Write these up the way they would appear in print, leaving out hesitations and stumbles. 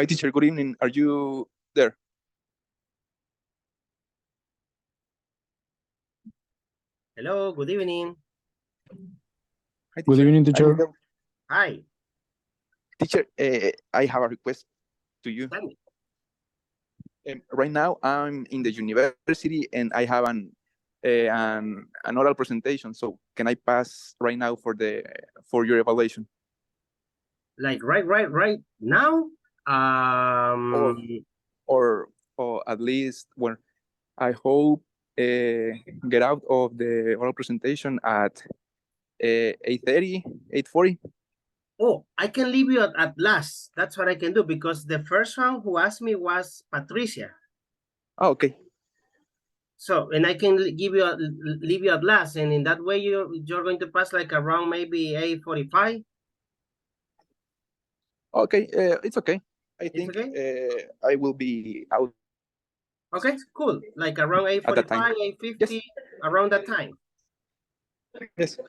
Hi, teacher. Good evening. Are you there? Hello, good evening. Hi, Good teacher. evening, teacher. Hi. Teacher, I have a request to you. Tell me. Right now, I'm in the university and I have an oral presentation. So can I pass right now for your evaluation? Like right now? Or or at least when I hope get out of the oral presentation at 8:30, 8:40. Oh, I can leave you at last. That's what I can do because the first one who asked me was Patricia. Oh, okay. So, and I can leave you at last, and in that way you're going to pass like around maybe 8:45. Okay, it's okay. I It's think okay. I will be out Okay, cool. Like around at that time. 8:45, 8:50, Yes. around that time. Yes.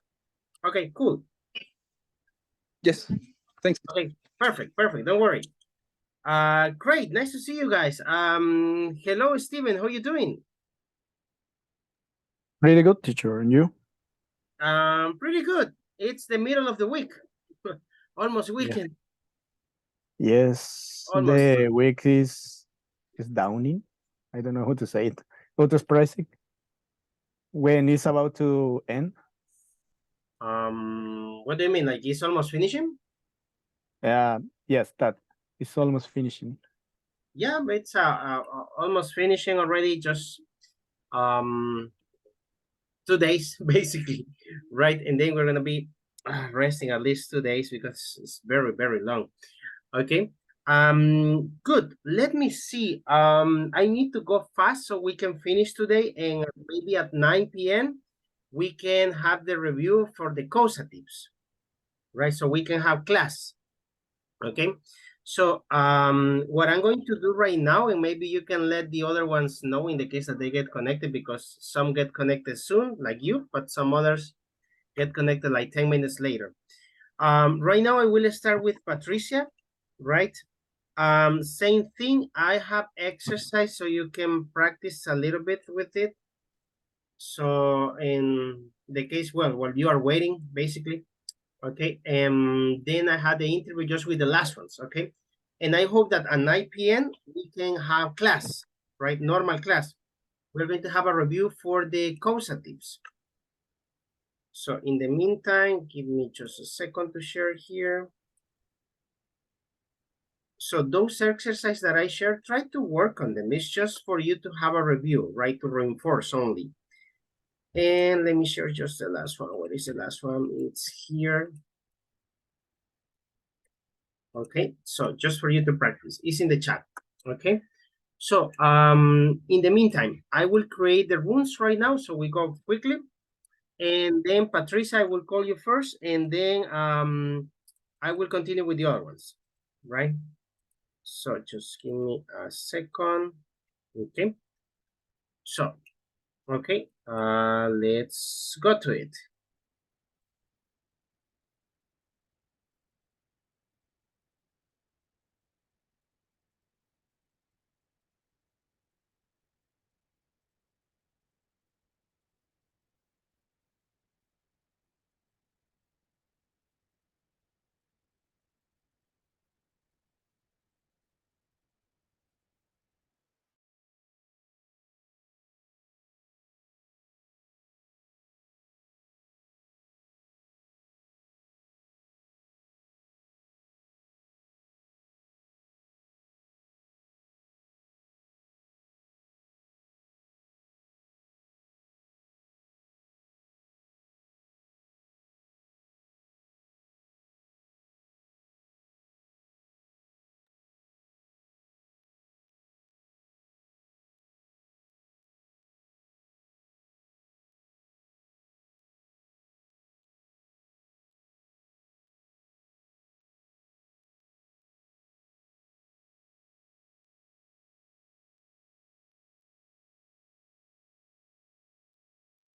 Okay, cool. Yes. Thanks. Okay, perfect. Don't worry. Great. Nice to see you guys. Hello, Steven. How you doing? Pretty good, teacher. And you? Pretty good. It's the middle of the week. Almost weekend. Yes, Almost. the week is downing. I don't know how to say it. How to express it when it's about to end. What do you mean? Like it's almost finishing? Yes, that is almost finishing. Yeah, it's almost finishing already. Just 2 days basically, right? And then we're gonna be resting at least 2 days because it's very long. Okay. Good. Let me see. I need to go fast so we can finish today, and maybe at 9 p.m. we can have the review for the causatives, right? So we can have class. Okay. So what I'm going to do right now, and maybe you can let the other ones know in the case that they get connected, because some get connected soon, like you, but some others get connected like 10 minutes later. Right now I will start with Patricia, right? Same thing, I have exercise so you can practice a little bit with it. So in the case, well, while you are waiting, basically, okay, and then I had the interview just with the last ones, okay? And I hope that at 9 p.m. we can have class, right? Normal class. We're going to have a review for the causatives. So in the meantime, give me just a second to share here. So those exercises that I shared, try to work on them. It's just for you to have a review, right? To reinforce only. And let me share just the last one. What is the last one? It's here. Okay, so just for you to practice. It's in the chat. Okay. So in the meantime, I will create the rooms right now. So we go quickly. And then Patricia, I will call you first, and then I will continue with the other ones, right? So just give me a second. Okay. So, okay, let's go to it.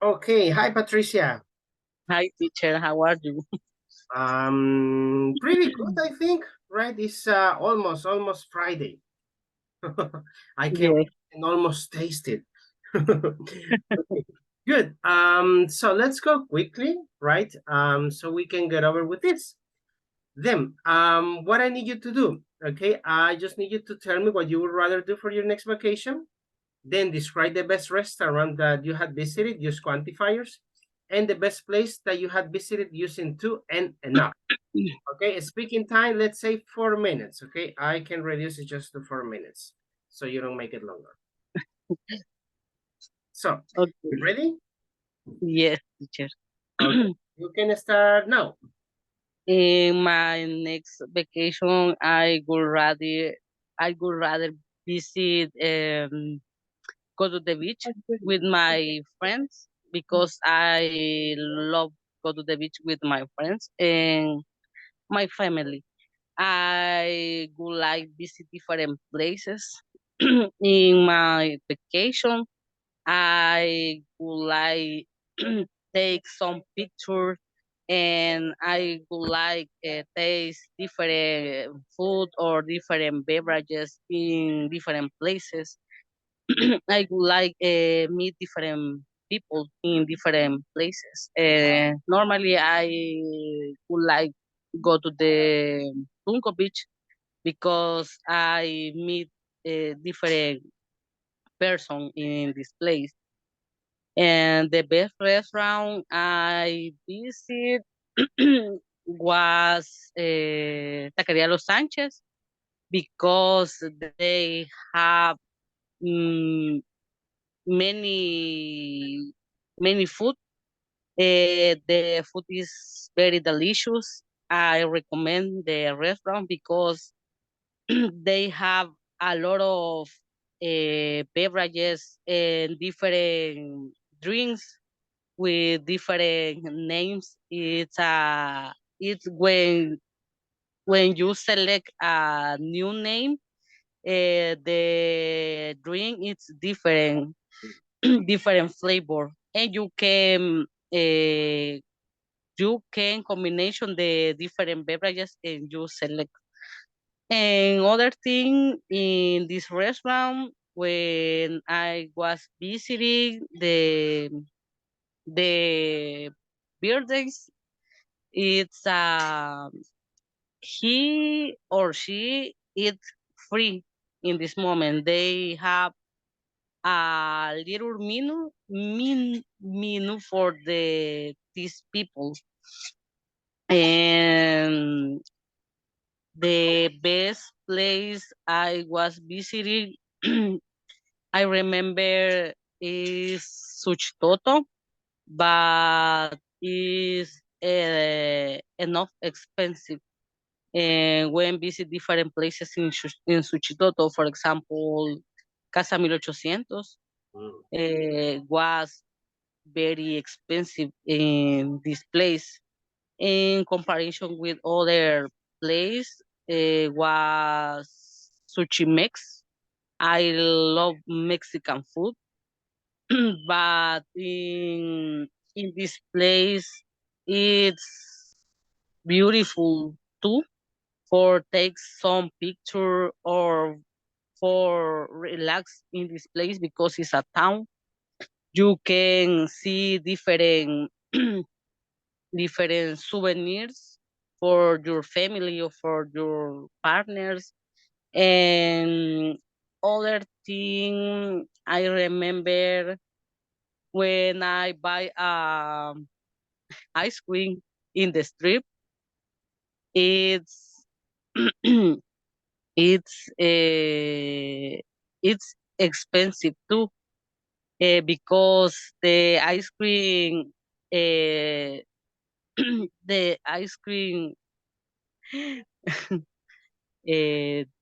Okay, hi Patricia. Hi, teacher. How are you? Pretty good, I think. right? It's almost Friday. I can Yes. and almost taste it. Okay, good. So let's go quickly, right? So we can get over with this. Then, what I need you to do, okay? I just need you to tell me what you would rather do for your next vacation. Then describe the best restaurant that you had visited, use quantifiers, and the best place that you had visited using to and enough. Okay, speaking time, let's say 4 minutes. Okay, I can reduce it just to 4 minutes so you don't make it longer. So, Okay. you ready? Yes, teacher. Okay, you can start now. In my next vacation, I would rather visit go to the beach with my friends because I love go to the beach with my friends and my family. I would like visit different places in my vacation. I would like take some pictures and I would like taste different food or different beverages in different places. I would like meet different people in different places. Normally, I would like go to the Tunco Beach because I meet a different person in this place. And the best restaurant I visit was Taqueria Los Sanchez because they have mm, many many food. The food is very delicious. I recommend the restaurant because they have a lot of beverages and different drinks with different names. It's when you select a new name, the drink is different, different flavor, and you can combination the different beverages and you select. And other thing in this restaurant when I was visiting the birthdays, it's he or she eats free in this moment. They have a little menu for these people. And the best place I was visiting, I remember is Suchitoto, but is enough expensive. And when visit different places in Suchitoto, for example, Casa 1800, was very expensive in this place. In comparison with other place, was Suchimex. I love Mexican food, but in this place, it's beautiful too for take some picture or for relax in this place because it's a town. You can see different different souvenirs for your family or for your partners. And other thing I remember when I buy ice cream in the strip, it's it's it's expensive too, because uh, the ice cream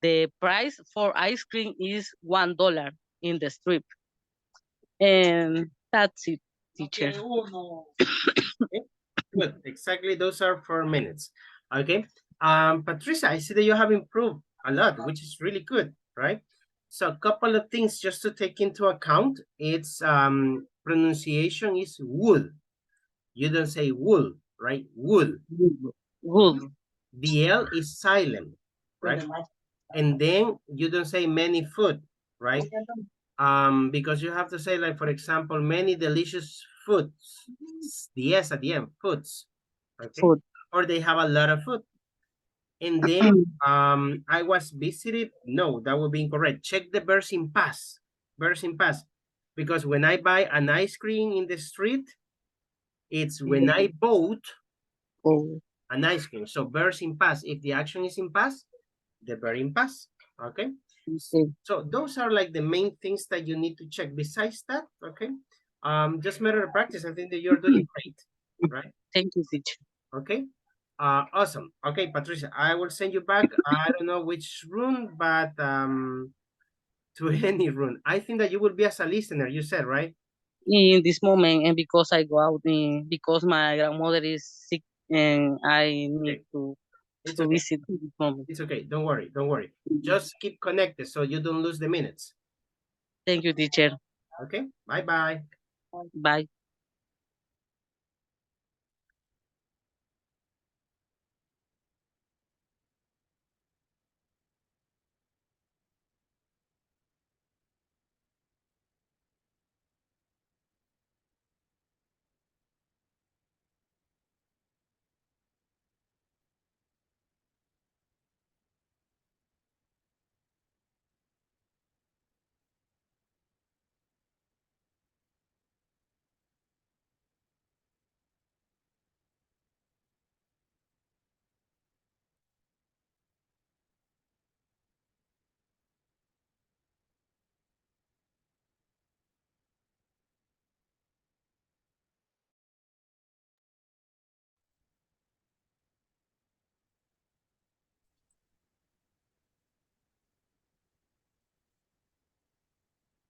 the price for ice cream is $1 in the strip, and that's it, teacher. Okay, good. Exactly, those are 4 minutes. Okay. Patricia, I see that you have improved a lot, which is really good, right? So a couple of things just to take into account. It's pronunciation is wool. You don't say wool, right? Wool. Good. The L is silent. right? And then you don't say many food, right? Because you have to say, like, for example, many delicious foods, the S at the end, foods, okay? Food. Or they have a lot of food. And then I was visited. No, that would be incorrect. Check the verbs in past. Verbs in past. Because when I buy an ice cream in the street, it's when I bought Oh, an ice cream. So verbs in past. If the action is in past, the verb in past. Okay. okay. So those are like the main things that you need to check. Besides that, okay, just matter of practice. I think that you're doing great, right? Thank you, teacher. Okay. Awesome. Okay, Patricia, I will send you back. I don't know which room, but to any room. I think that you will be as a listener, you said, right? In this moment, and because I go out, because my grandmother is sick, and I need Okay. to It's to okay. visit in this moment. It's okay. Don't worry. Don't worry. Just keep connected so you don't lose the minutes. Thank you, teacher. Okay. Bye-bye. Bye.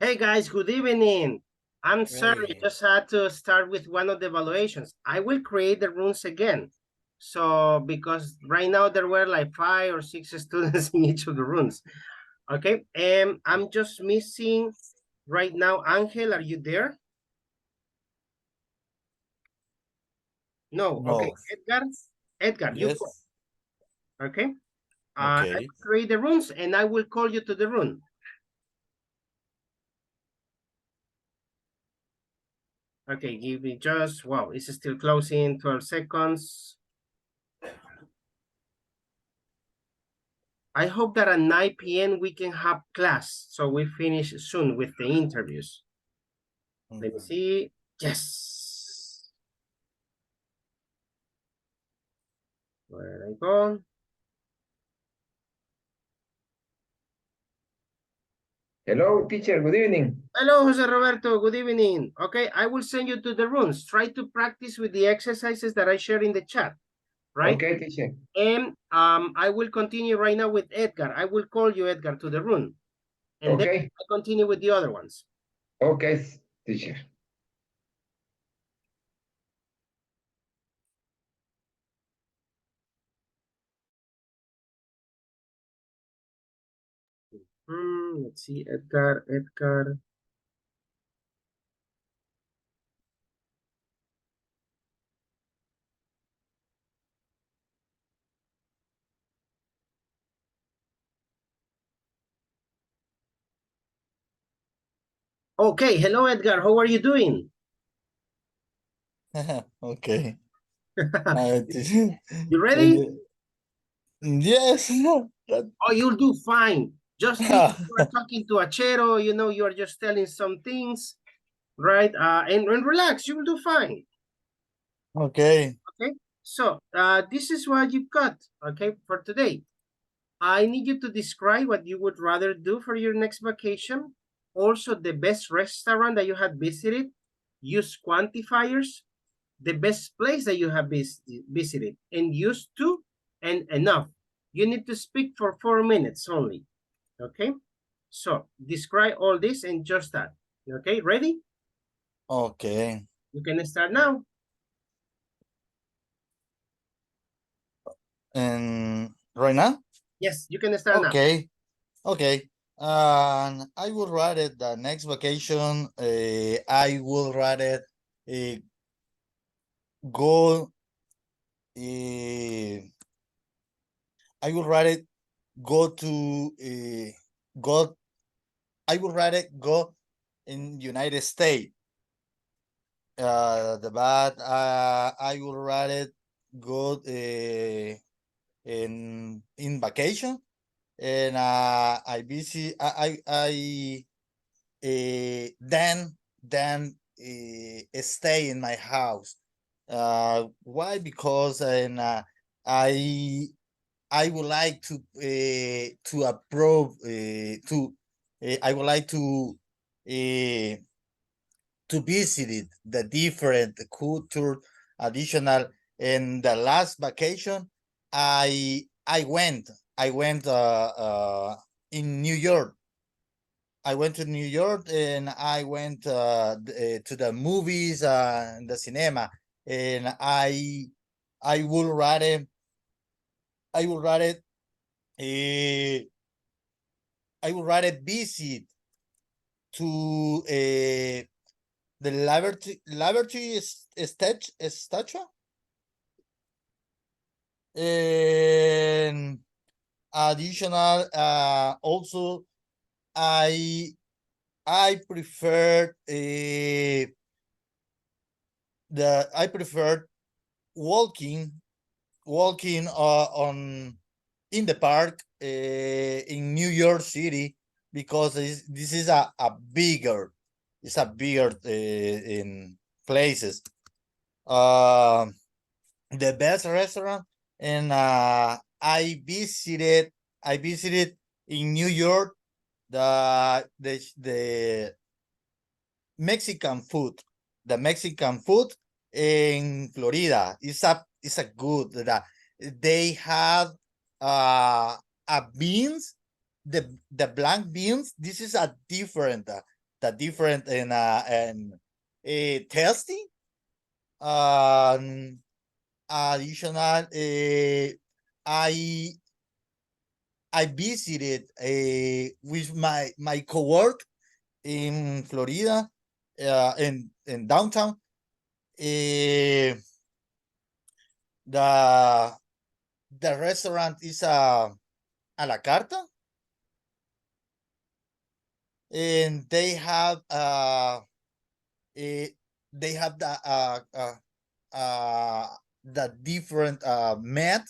Hey guys, good evening. I'm sorry, Hey. just had to start with one of the evaluations. I will create the rooms again. So, because right now there were like 5 or 6 students in each of the rooms. Okay, I'm just missing right now. Angel, are you there? No, okay. No. Edgar, you go. Yes. Okay. I Okay. will create the rooms and I will call you to the room. Okay, give me just, wow, it's still closing, 12 seconds. I hope that at 9 p.m. we can have class, so we finish soon with the interviews. Let me see. Yes. Where I go? Hello, teacher. Good evening. Hello, Jose Roberto. Good evening. Okay, I will send you to the rooms. Try to practice with the exercises that I share in the chat, right? Okay, teacher. And I will continue right now with Edgar. I will call you, Edgar, to the room. And then Okay. I continue with the other ones. Okay, teacher. Let's see, Edgar. Okay, hello, Edgar. How are you doing? Okay. You ready? Yes. Oh, you'll do fine. Just think you are talking to a chero, you know, you are just telling some things, right? And relax, you will do fine. Okay. Okay, so this is what you got, okay, for today. I need you to describe what you would rather do for your next vacation. Also, the best restaurant that you had visited. Use quantifiers. The best place that you have visited. And use to and enough. You need to speak for 4 minutes only. Okay? So, describe all this and just that. Okay, ready? Okay. You can start now. And right now? Yes, you can start now. Okay. Okay. And I would rather the next vacation, I would rather go, I would rather go to go. I would rather go in United States. But I would rather go in vacation, and I visit. Then stay in my house. Why? Because and I would like to approve I would like to visit it, the different culture, additional. In the last vacation, I went in New York. I went to New York, and I went to the movies and the cinema, and I would rather I would rather uh, I would rather visit to the Liberty statue, and additional. Also, I prefer I prefer walking on in the park in New York City, because this is a bigger, it's a bigger in places. The best restaurant, and I visited in New York the Mexican food. The Mexican food in Florida is a good that they have a beans, the black beans. This is a different the different and tasty. Um, Additional, I I visited with my cowork in Florida, in downtown. The the restaurant is a la carta, and eh, they have the different meat.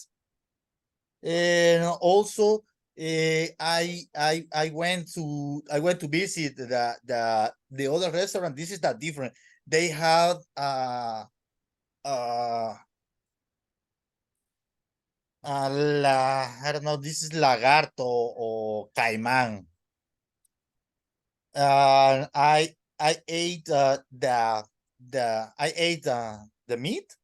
And also I went to visit the other restaurant. This is that different. They have uh I don't know, this is lagarto or caimán. I ate the meat,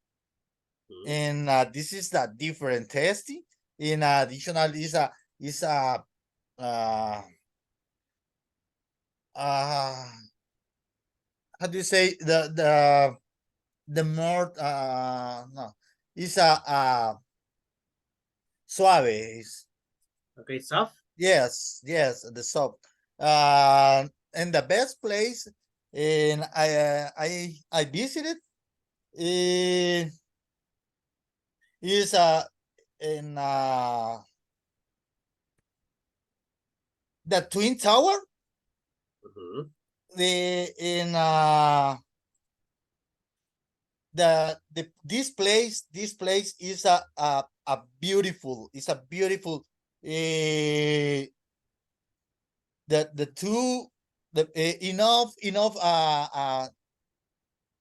and this is the different tasty. In additional, is a uh uh how do you say the more no, it's a suave. Okay, soft. Yes, the soap. And the best place, and I visited uh, is in the Twin Tower. Mhm. The in this place is a beautiful, it's a beautiful the two the enough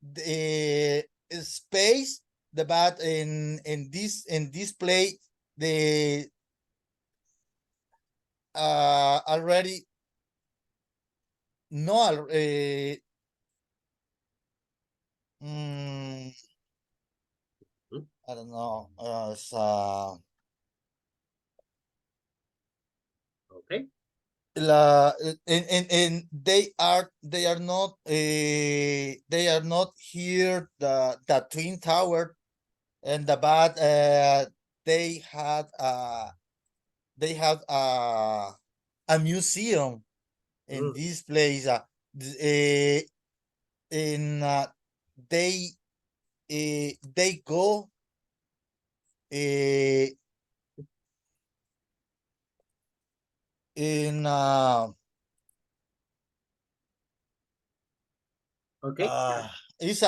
the space, the but in this play the already no mm, I don't know Okay. and they are not here the Twin Tower, and the but they had they have a museum in Mm. this place. In they go uh, in Okay. it's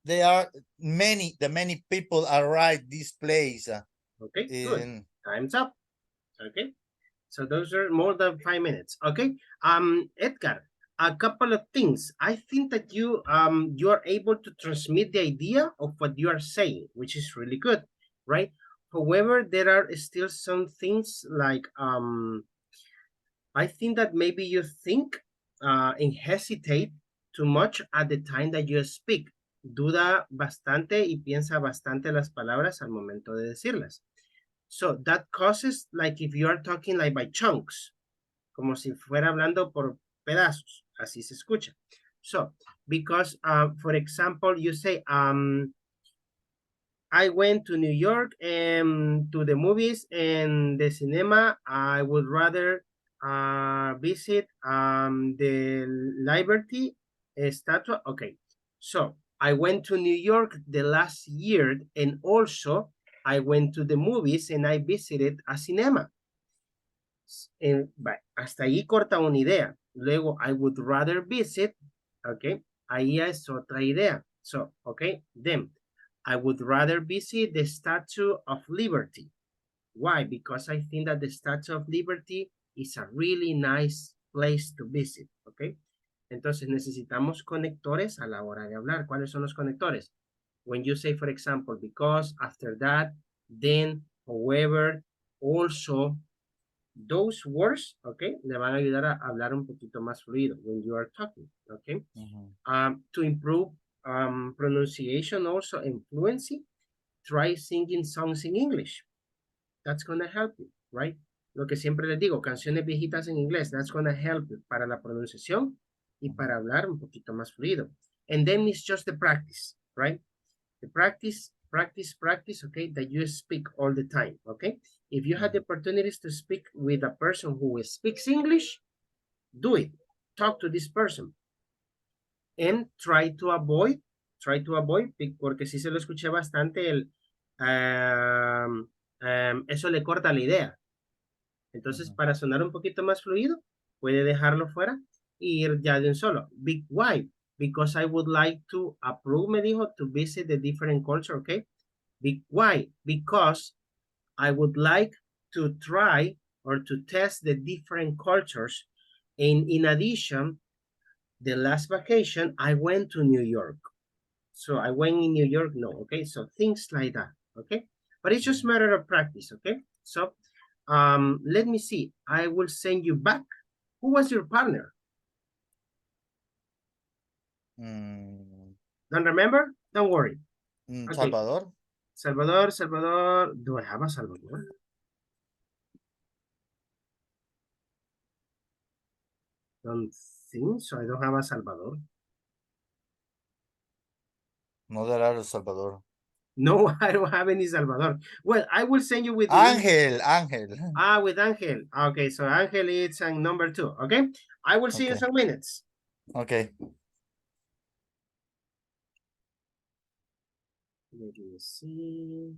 they are many people arrive this place Okay, good. in Time's up. Okay. So those are more than 5 minutes. Okay. Edgar, a couple of things. I think that you are able to transmit the idea of what you are saying, which is really good, right? However, there are still some things like I think that maybe you think and hesitate too much at the time that you speak. Duda bastante y piensa bastante las palabras al momento de decirlas. So that causes like if you are talking like by chunks, como si fuera hablando por pedazos, así se escucha. So, because for example, you say, I went to New York and to the movies and the cinema. I would rather visit the Liberty statue. Okay, so I went to New York the last year and also I went to the movies and I visited a cinema. Hasta ahí corta una idea. Luego, I would rather visit, okay, ahí es otra idea. So, okay, then, I would rather visit the Statue of Liberty. Why? Because I think that the Statue of Liberty is a really nice place to visit, okay? Entonces necesitamos conectores a la hora de hablar. ¿Cuáles son los conectores? When you say, for example, because, after that, then, however, also, those words, okay, le van a ayudar a hablar un poquito más fluido when you are talking, okay? To improve pronunciation also and fluency, try singing songs in English. That's gonna help you, right? Lo que siempre les digo, canciones viejitas en inglés, that's gonna help you para la pronunciación y para hablar un poquito más fluido. And then it's just the practice, right? The practice, okay, that you speak all the time, okay? If you had the opportunities to speak with a person who speaks English, do it. Talk to this person. And try to avoid, porque sí se lo escuché bastante, eso le corta la idea. Entonces, para sonar un poquito más fluido, puede dejarlo fuera y ir ya de un solo. Why? Because I would like to approve, me dijo, to visit the different culture, okay? Why? Because I would like to try or to test the different cultures. And in addition, the last vacation, I went to New York. So I went in New York, no, okay? So things like that, okay? But it's just a matter of practice, okay? So let me see. I will send you back. Who was your partner? Don't remember? Don't worry. Okay. Salvador. Salvador. Do I have a Salvador? Don't think so. I don't have a Salvador. No, there are Salvador. No, I don't have any Salvador. Well, I will send you with Angel. With Angel. Okay, so Angel is number 2. Okay, I will see you in some minutes. Okay. Let me see.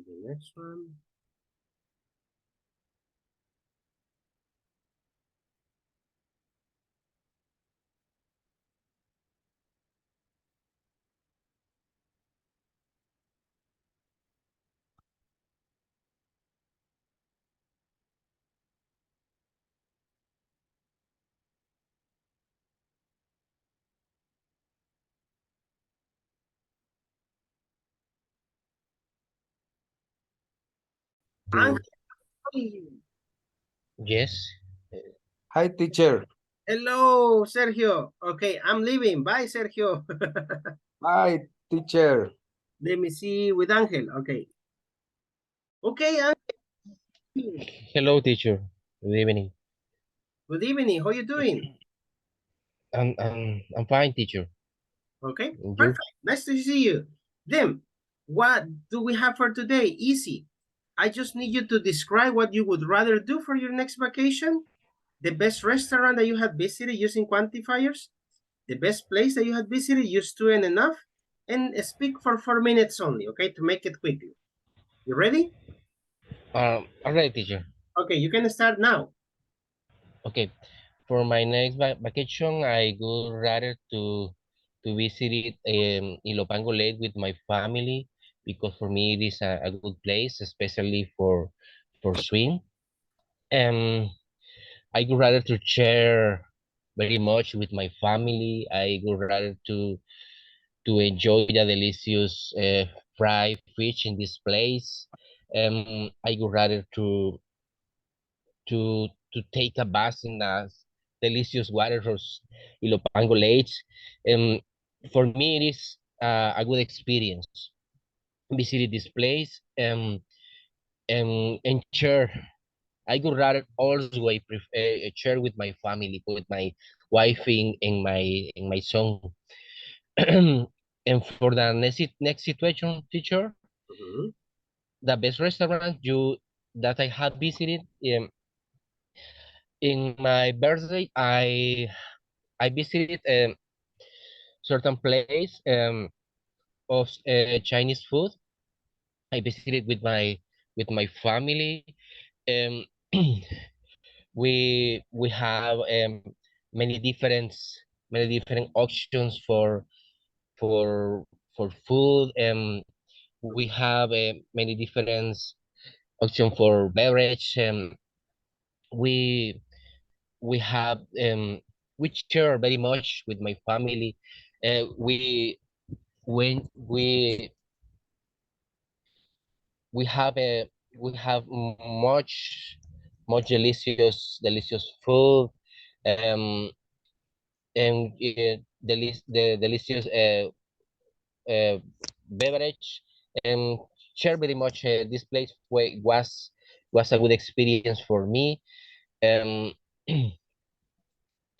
The next one. Yes. Hi, teacher. Hello, Sergio. Okay, I'm leaving. Bye, Sergio. Hi, teacher. Let me see with Angel. Okay. Okay, Angel. Hello, teacher. Good evening. Good evening. How you doing? I'm fine, teacher. Okay, And you? perfect. Nice to see you. Then, what do we have for today? Easy. I just need you to describe what you would rather do for your next vacation, the best restaurant that you had visited using quantifiers, the best place that you had visited, use two and enough, and speak for 4 minutes only, okay, to make it quickly. You ready? All right, teacher. Okay, you can start now. Okay. For my next vacation, I would rather to visit it Ilopango Lake with my family because for me it is a good place, especially for swim. Um, I would rather to share very much with my family. I would rather to enjoy the delicious fried fish in this place. I would rather to take a bath in the delicious waters of Ilopango Lake. Um, for me, it is a good experience visiting this place and share. I would rather always share with my family, with my wife and my son. And for the next situation, teacher, Mhm. the best restaurant you that I have visited in my birthday, I visited certain place of Chinese food. I visited with my family. Um, we have many different options for for food. We have many different options for beverage. We we have we share very much with my family. We when we have a we have much delicious food um and the delicious uh, beverage and share very much this place was a good experience for me um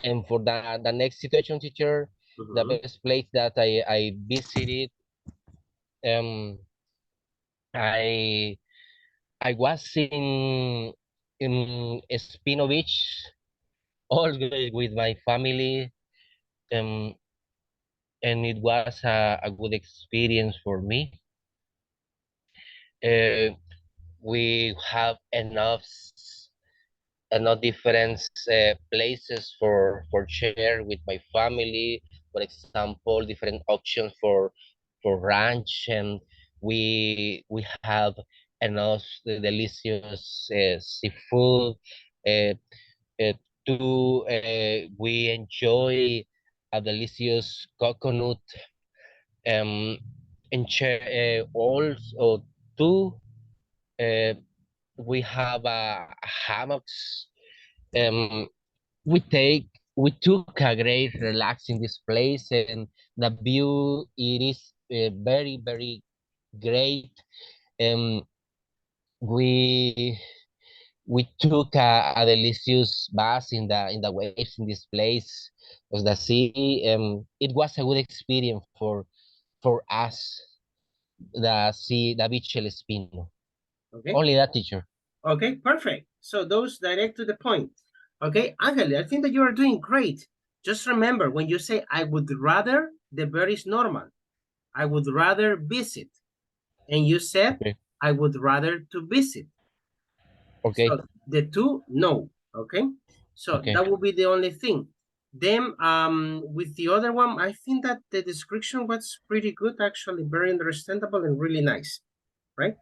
and for the next situation, teacher, the Mhm. best place that I visited um I I was in Espino Beach, always with my family, um, and it was a good experience for me. Uh, we have enough different places for share with my family. For example, different options for ranch, and we have enough delicious seafood. Uh, uh, we enjoy a delicious coconut um and share also too. Uh, we have hammocks. Um, we took a great relax in this place, and the view it is very great. Um, we we took a delicious bath in the waves in this place of the sea. It was a good experience for us, the beach El Espino. Okay. Only that, teacher. Okay, perfect. So those direct to the point. Okay, Angel, I think that you are doing great. Just remember when you say I would rather, the verb is normal. I would rather visit. And you said Okay. I would rather to visit. Okay. So the two, no. Okay. So Okay. that would be the only thing. Then with the other one, I think that the description was pretty good, actually, very understandable and really nice. Right?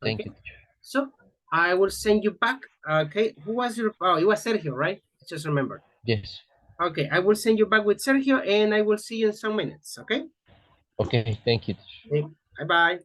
Thank Okay. you, teacher. So I will send you back. Okay. Who was your oh it was Sergio, right? I just remember. Yes. Okay, I will send you back with Sergio and I will see you in some minutes. Okay. Okay. Thank you, teacher. Okay. Bye bye.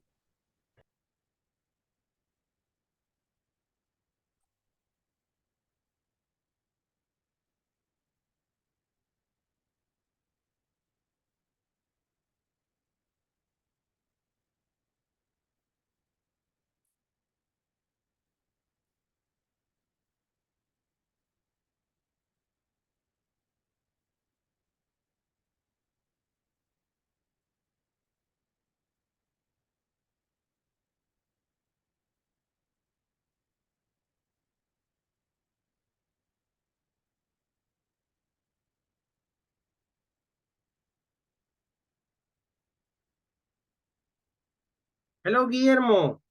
Hello, Guillermo.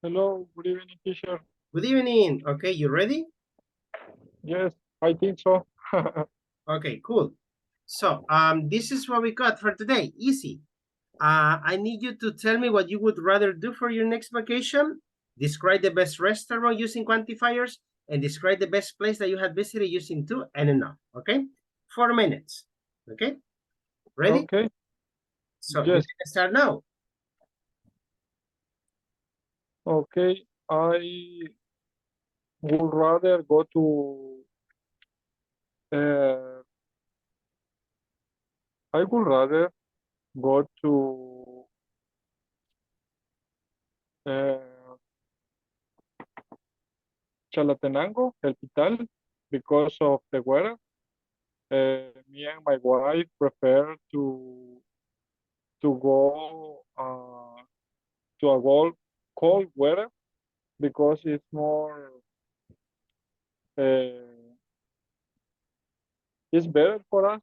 Hello, good evening, teacher. Good evening. Okay, you ready? Yes, I think so. Okay, cool. So, this is what we got for today. Easy. I need you to tell me what you would rather do for your next vacation. Describe the best restaurant using quantifiers and describe the best place that you had visited using two and enough. Okay, 4 minutes. Okay, ready? Okay, So you yes, can start now. okay. I would rather go to, uh, I would rather go to uh, Chalatenango, El Pital, because of the weather. Me and my wife prefer to go to a cold weather because it's more uh, it's better for us.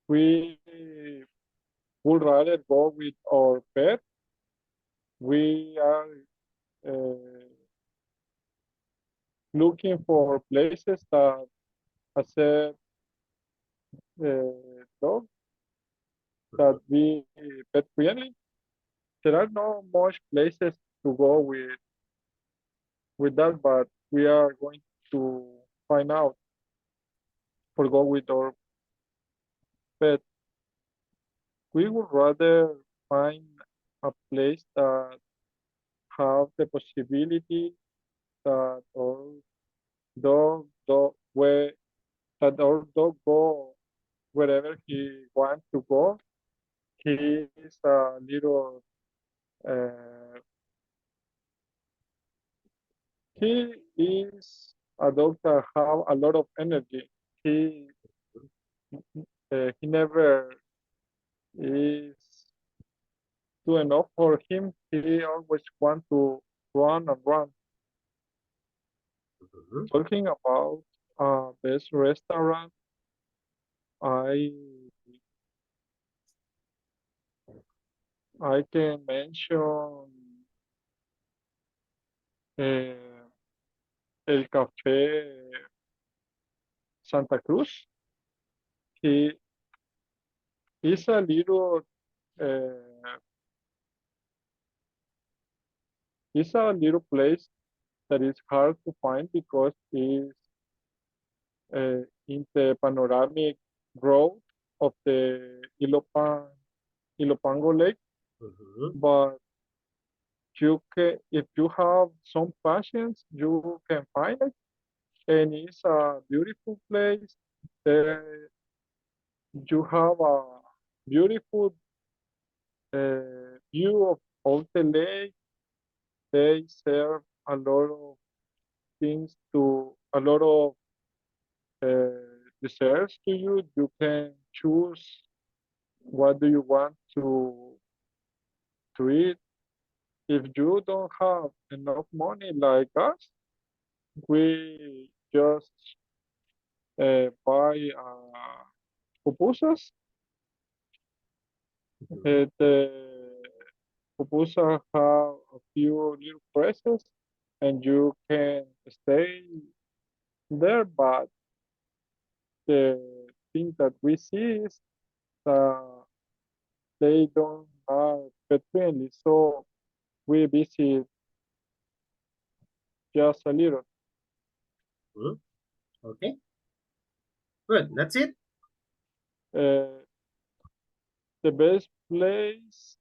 We would rather go with our pet. We are looking for places that accept dogs that be pet friendly. There are not much places to go with that, but we are going to find out for go with our pet. We would rather find a place that have the possibility that our dog where that our dog go wherever he wants to go. He is a little uh, he is a dog that have a lot of energy. He never is too enough for him. He always want to run and run. Talking about best restaurant, I I can mention uh, El Café Santa Cruz. He is a little uh, it's a little place that is hard to find because it's in the panoramic road of the Ilopango Lake. But you can, if you have some patience, you can find it, and it's a beautiful place. There you have a beautiful view of the lake. They serve a lot of things to a lot of desserts to you. You can choose what do you want to eat. If you don't have enough money like us, we just buy pupusas. The pupusa have a few little presses, and you can stay there. But the thing that we see is they don't are pet friendly, so we visit just a little. Okay, good. That's it. Uh, the best place.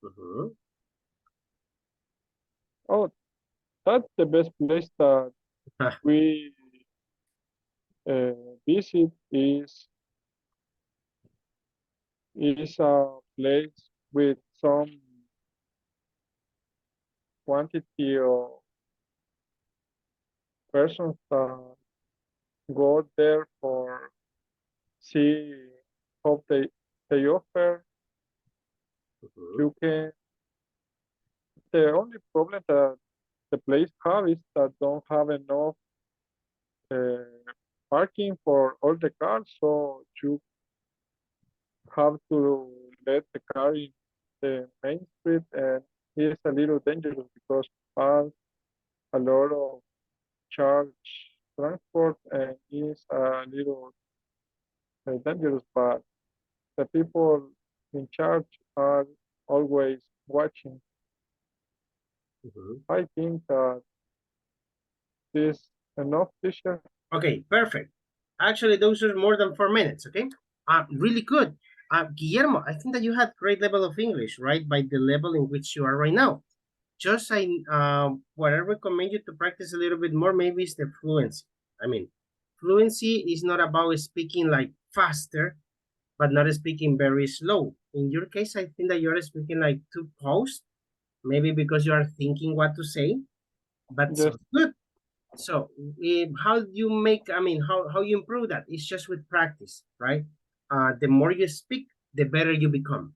Oh, that's the best place that we visit is a place with some quantity of persons that go there for see how they offer. You can. The only problem that the place have is that don't have enough parking for all the cars, so you have to let the car in the main street, and it's a little dangerous because has a lot of charge transport and is a little dangerous, but the people in charge are always watching. Mhm. I think that this enough, teacher. Okay, perfect. Actually, those are more than 4 minutes, okay? Really good. Guillermo, I think that you had great level of English, right? By the level in which you are right now. Just what I recommend you to practice a little bit more, maybe is the fluency. I mean, fluency is not about speaking like faster, but not speaking very slow. In your case, I think that you're speaking like too paused, maybe because you are thinking what to say, but Yes. sounds good. So how do you make, I mean, how you improve that? It's just with practice, right? The more you speak, the better you become,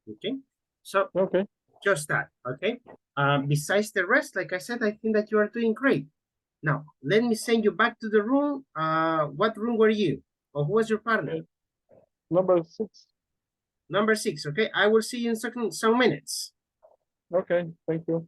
okay? So Okay. just that, okay? Besides the rest, like I said, I think that you are doing great. Now, let me send you back to the room. What room were you? Or who was your partner? Number 6. Number 6, okay? I will see you in some minutes. Okay, thank you.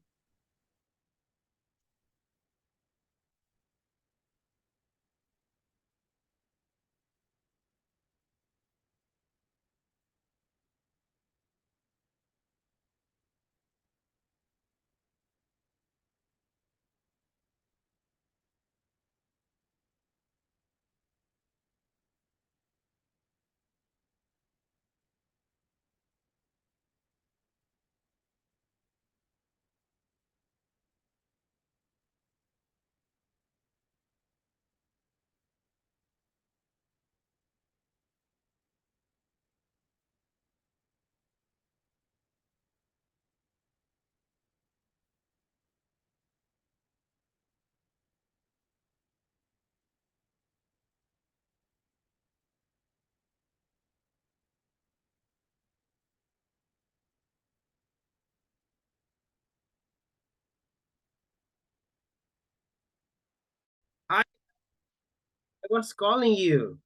Hi, I was calling you.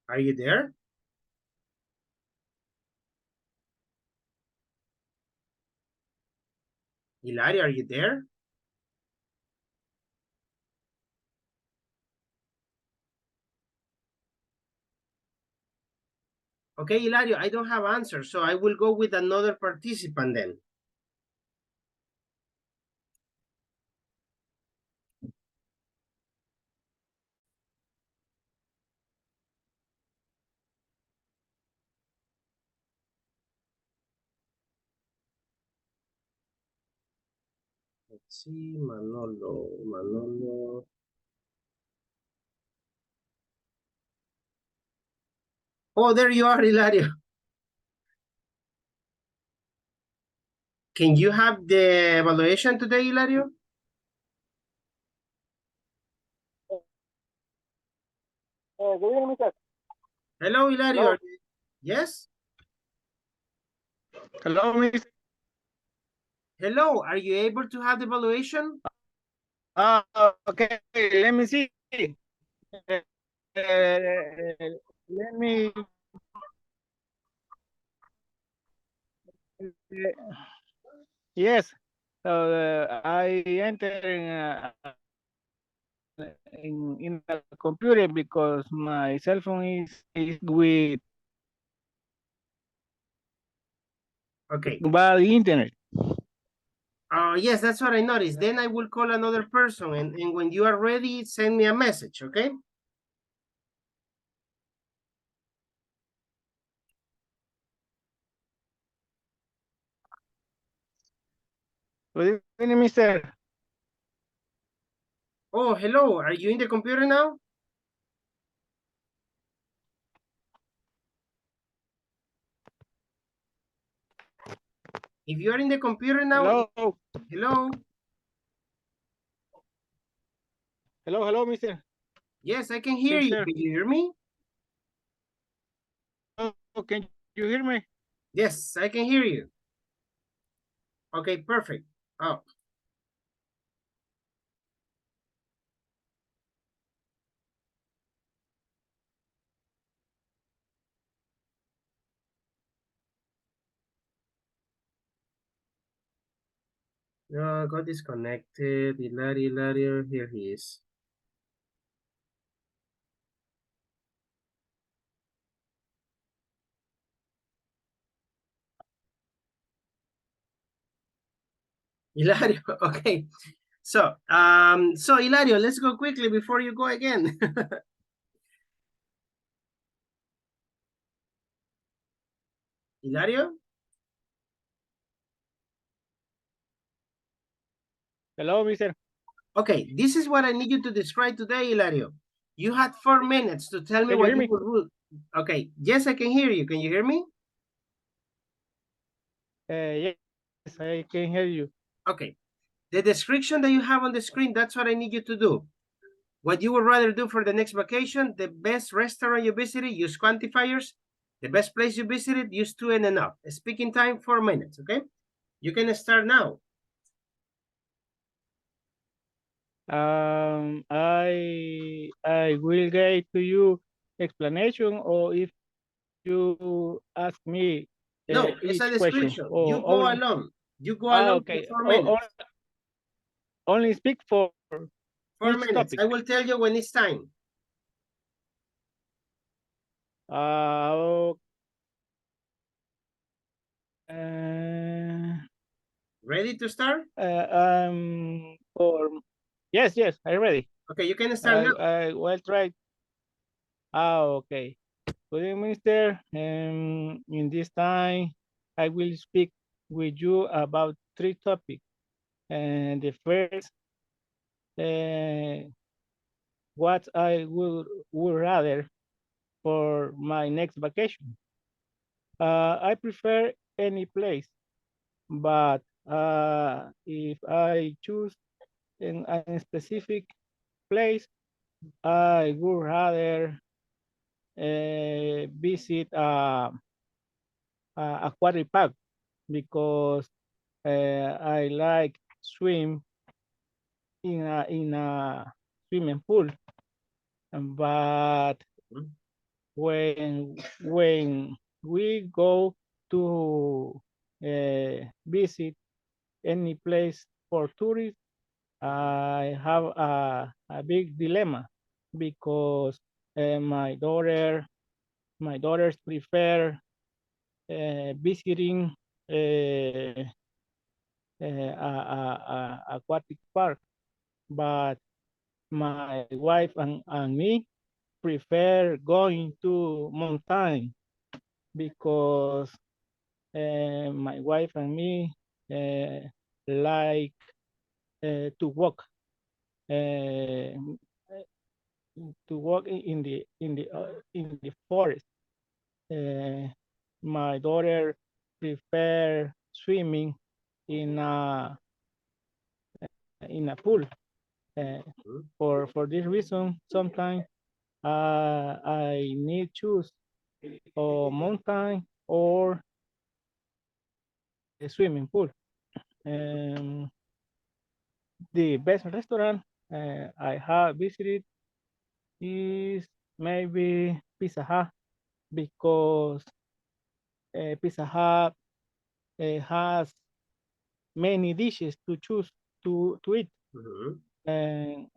Are you there? Hilario, are you there? Okay, Hilario, I don't have answers, so I will go with another participant then. Let's see, Manolo. Oh, there you are, Hilario. Can you have the evaluation today, Hilario? Hello, Hilario. Hello. Yes? Hello, Miss. Hello, are you able to have the evaluation? Okay. Let me see. Let me. Yes. So I enter in the computer because my cell phone is with Okay. bad internet. Yes, that's what I noticed. Then I will call another person, and when you are ready, send me a message, okay? Good evening, Mister. Oh, hello. Are you in the computer now? If you are in the computer now, Hello. hello. Hello, Mister. Yes, I can hear Yes, you. sir. Can you hear me? Oh, can you hear me? Yes, I can hear you. Okay, perfect. Oh, got disconnected. Hilario, here he is. Hilario, okay. So Hilario, let's go quickly before you go again. Hilario? Hello, mister. Okay, this is what I need you to describe today, Hilario. You had 4 minutes to tell me Can you what hear you me? would do. Okay, yes, I can hear you. Can you hear me? Yes, I can hear you. Okay. The description that you have on the screen, that's what I need you to do. What you would rather do for the next vacation, the best restaurant you visited, use quantifiers. The best place you visited, use 2 and enough. Speaking time, 4 minutes, okay? You can start now. I will get to you explanation, or if you ask me No, it's a each question, description. You or go only along. You go along for okay, 4 or minutes. only speak for 4 which minutes. topic? I will tell you when it's time. Uh, Ready to start? for yes, I'm ready. Okay, you can start now. I will try. Okay. Good evening, Minister. In this time, I will speak with you about 3 topics. And the first, what I would rather for my next vacation. I prefer any place, but if I choose in a specific place, I would rather visit a aquatic park because I like swim in a swimming pool. But Mhm. when we go to visit any place for tourists, I have a big dilemma because my daughters prefer visiting a aquatic park, but my wife and me prefer going to mountain because my wife and me like to walk uh, in the forest. Uh, my daughter prefer swimming in a pool. Uh, for this reason, sometimes I need choose a mountain or a swimming pool. Um, the best restaurant I have visited is maybe Pizza Hut because Pizza Hut has many dishes to choose to eat. Mhm. And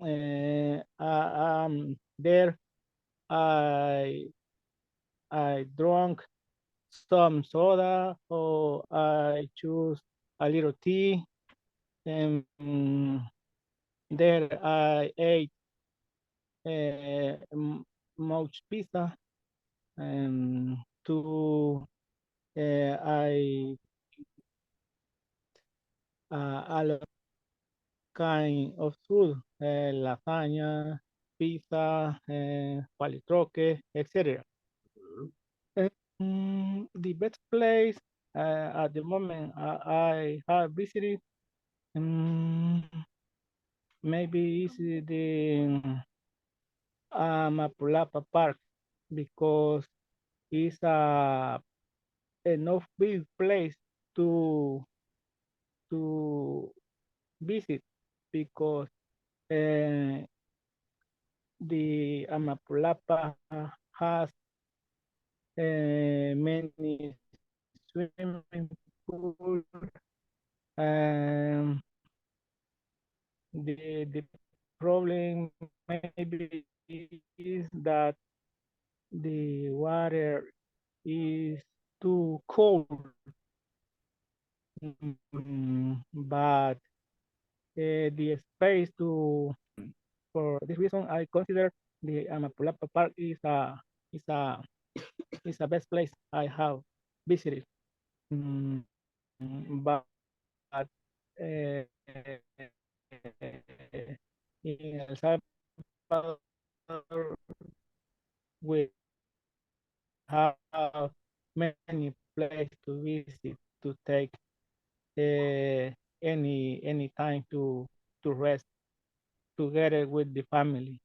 there I I drank some soda, or I choose a little tea, and there I ate much pizza, and to I a lot kind of food, lasagna, pizza, palitroque, etc. Mhm. The best place at the moment I have visited, um, maybe is the Mapulapa Park because it's a enough big place to to visit because uh, the Amapulapa has many swimming pool, um, the problem maybe is that the water is too cold. But the space to for this reason I consider the Amapulapa Park is a is a best place I have visited. Mm, but uh, in El Salvador we have many places to visit to take any time to rest together with the family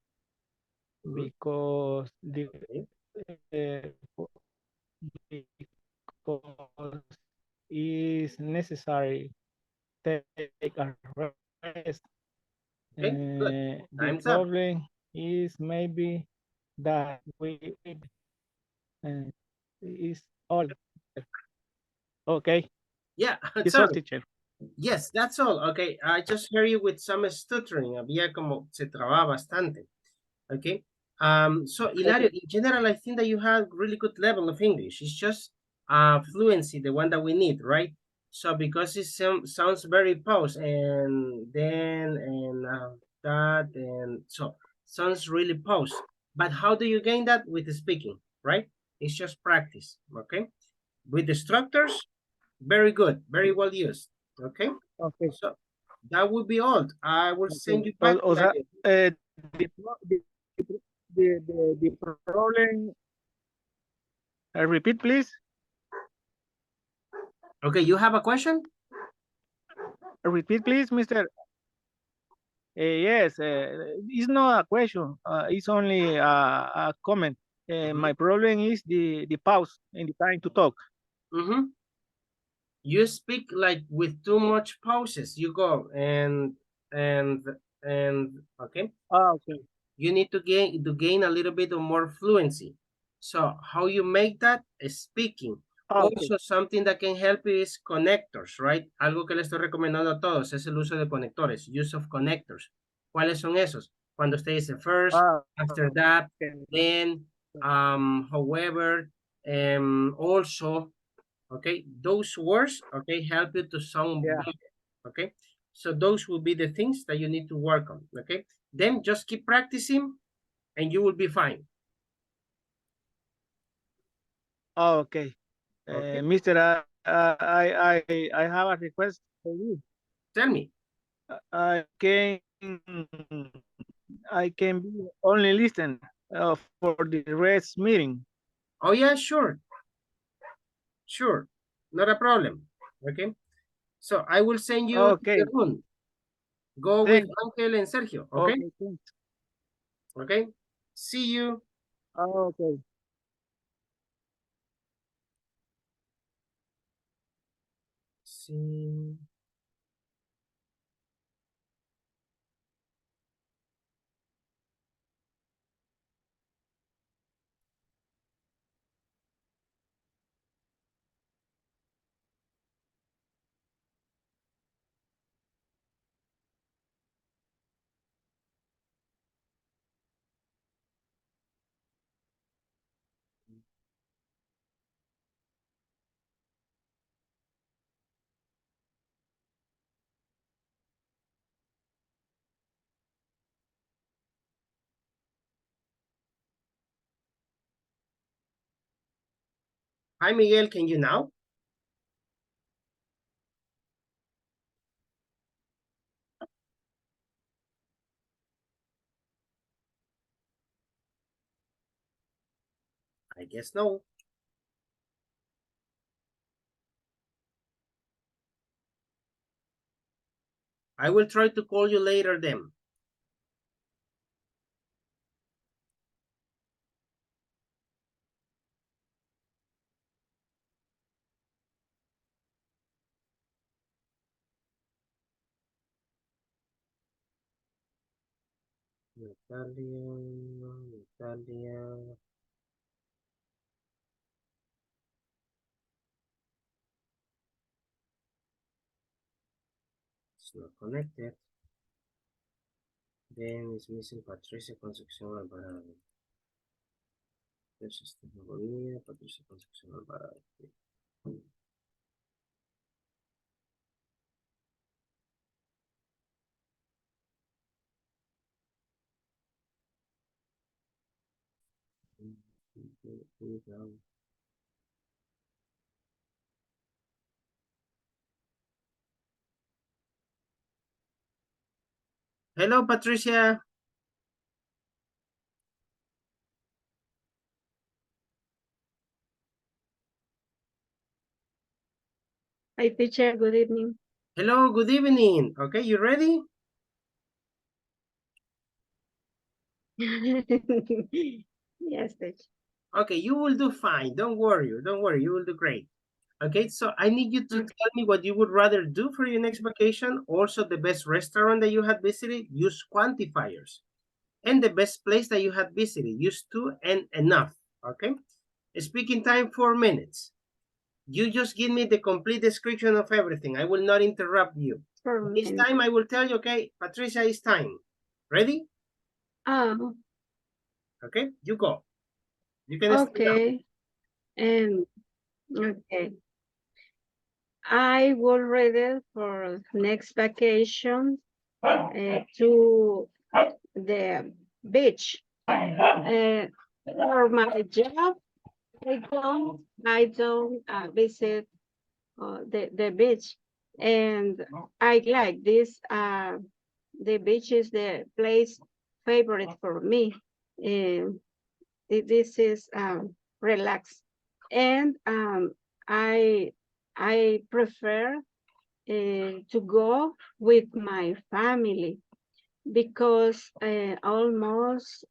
because uh, because it's necessary to take a rest. Okay, good. The Time's up. problem is maybe that we is all okay. Yeah, It's all, sorry. teacher. Yes, that's all. Okay, I just heard you with some stuttering. Había como se trababa bastante. Okay. So Hilario, in general, I think that you have really good level of English. It's just fluency, the one that we need, right? So because it sounds very pause and then and that and so sounds really pause. But how do you gain that with the speaking, right? It's just practice, okay? With the structures, very good, very well used, okay? Okay. So that would be all. I will Okay. send you back. O sea, Hilario. the problem. Repeat, please. Okay, you have a question? Repeat, please, Mister. Yes, it's not a question. It's only a comment. My problem is the pause in the time to talk. Mm-hmm. You speak like with too much pauses. You go and okay. Okay. You need to gain a little bit of more fluency. So how you make that is speaking. Okay. Also, something that can help you is connectors, right? Algo que le estoy recomendando a todos es el uso de conectores, use of connectors. ¿Cuáles son esos? Cuando usted dice first, after that, Okay. then, however, also, okay, those words, okay, help you to sound Yeah. better, okay? So those will be the things that you need to work on, okay? Then just keep practicing and you will be fine. Okay. Okay. Mister, I have a request for you. Tell me. I can I can be only listen for the rest meeting. Oh yeah, sure. Sure. Not a problem. Okay. So I will send you to Okay. the room. Go with Thank. Angel and Sergio. Okay. Okay. Thanks. Okay. See you. Okay. See. Hi, Miguel. Can you now? I guess no. I will try to call you later then. Natalia. It's not connected. Then it's missing Patricia Concepcion Alvarado. There's Estela Bonilla, Patricia Concepcion Alvarado. Hello, Patricia. Hi, teacher. Good evening. Hello, good evening. Okay, you ready? Yes, teacher. Okay, you will do fine. Don't worry. Don't worry. You will do great. Okay, so I need you to tell me what you would rather do for your next vacation. Also, the best restaurant that you had visited. Use quantifiers. And the best place that you had visited. Use to and enough. Okay. Speaking time 4 minutes. You just give me the complete description of everything. I will not interrupt you. This time I will tell you, okay, Patricia, it's time. Ready? Oh, Okay, you go. You can start now. okay. Okay. I will ready for next vacation to the beach. For my job, I don't visit the beach, and I like this. The beach is the place favorite for me. This is relax, and I prefer to go with my family because almost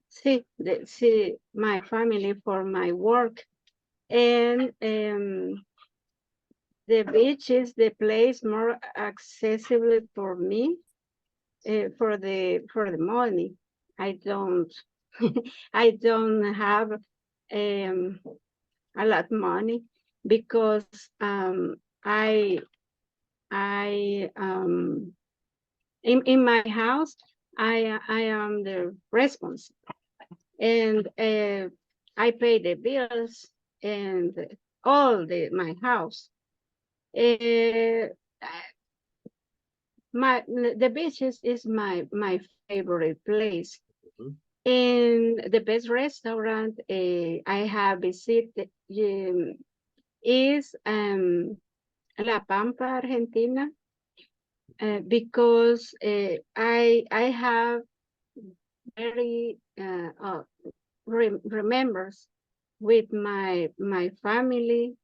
see my family for my work, and the beach is the place more accessible for me for the money. I don't I don't have a lot money because I in my house I am the responsible, and I pay the bills and all my house. The beach is my favorite place. And the best restaurant I have visited is La Pampa, Argentina, because I have very remembers with my family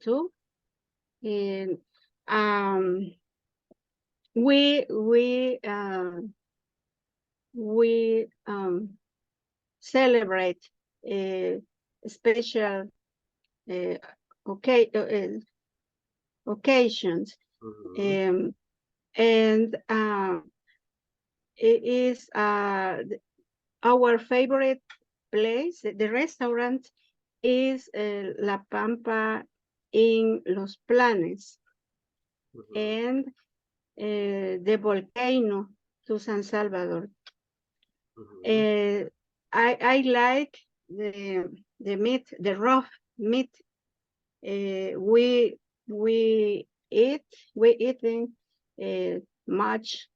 too, and we celebrate special okay occasions. And it is our favorite place. The restaurant is La Pampa in Los Planes, and the volcano to San Salvador. I like the meat, the raw meat. We eating much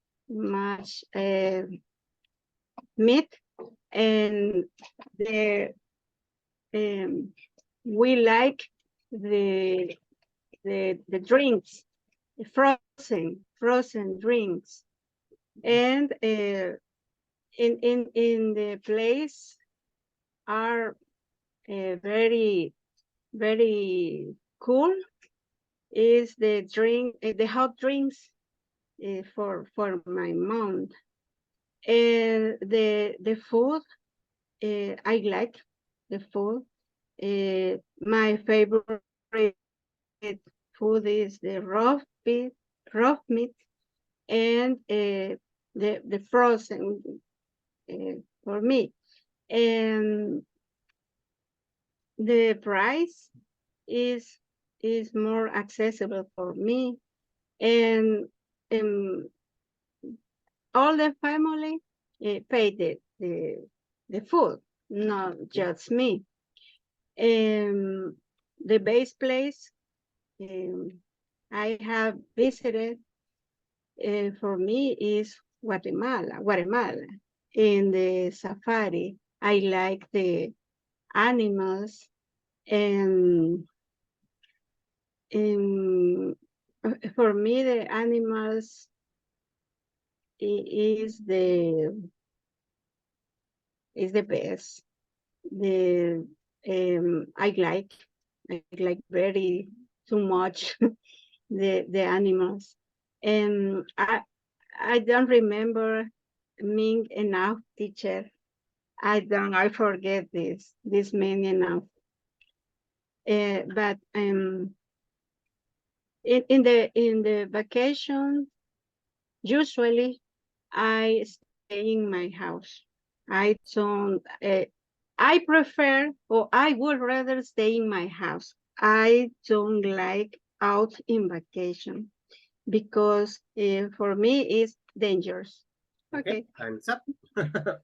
meat, and we like the drinks, frozen drinks, and in the place are very cool is the drink, the hot drinks for my mom, and the food I like the food. My favorite food is the raw meat, and the frozen for me, and the price is more accessible for me, and all the family paid the food, not just me. The best place I have visited for me is Guatemala. In the safari, I like the animals and for me the animals is the best. I like very too much the animals, and I don't remember being enough teacher. I forget this many enough. But in the vacation, usually I stay in my house. I don't. I prefer, or I would rather stay in my house. I don't like out in vacation because for me it's dangerous. Okay. Time's up.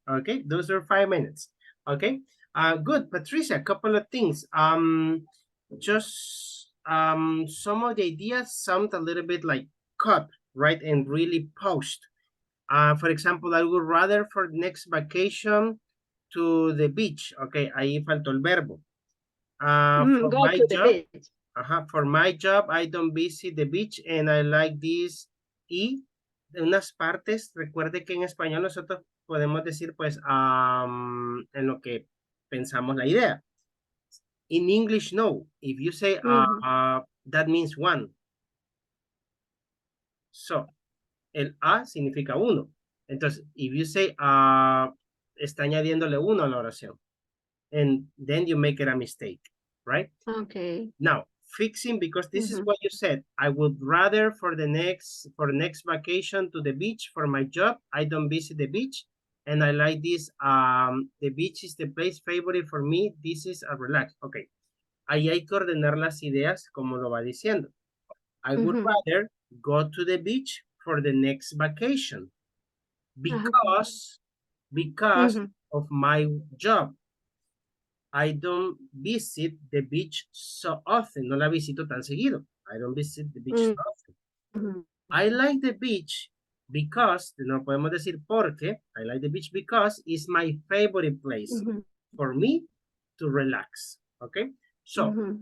Okay, those are 5 minutes. Okay, good. Patricia, a couple of things. Just some of the ideas sound a little bit like cut, right, and really post. For example, I would rather for next vacation to the beach. Okay, ahí faltó el verbo. For Go my to the job, beach. for my job, I don't visit the beach and I like this. Y de unas partes, recuerde que en español nosotros podemos decir, pues, en lo que pensamos la idea. In English, no. If you say, that means one. So, el a significa uno. Entonces, if you say, está añadiéndole uno a la oración. And then you make it a mistake, right? Okay. Now, fixing, because this is what you said. I would rather for next vacation to the beach. For my job, I don't visit the beach. And I like this, the beach is the place favorite for me. This is a relax. Okay. Ahí hay que ordenar las ideas como lo va diciendo. I would rather go to the beach for the next vacation because of my job. I don't visit the beach so often. No la visito tan seguido. I don't visit the beach so often. I like the beach because, no podemos decir porque, I like the beach because it's my favorite place for me to relax. Okay? So,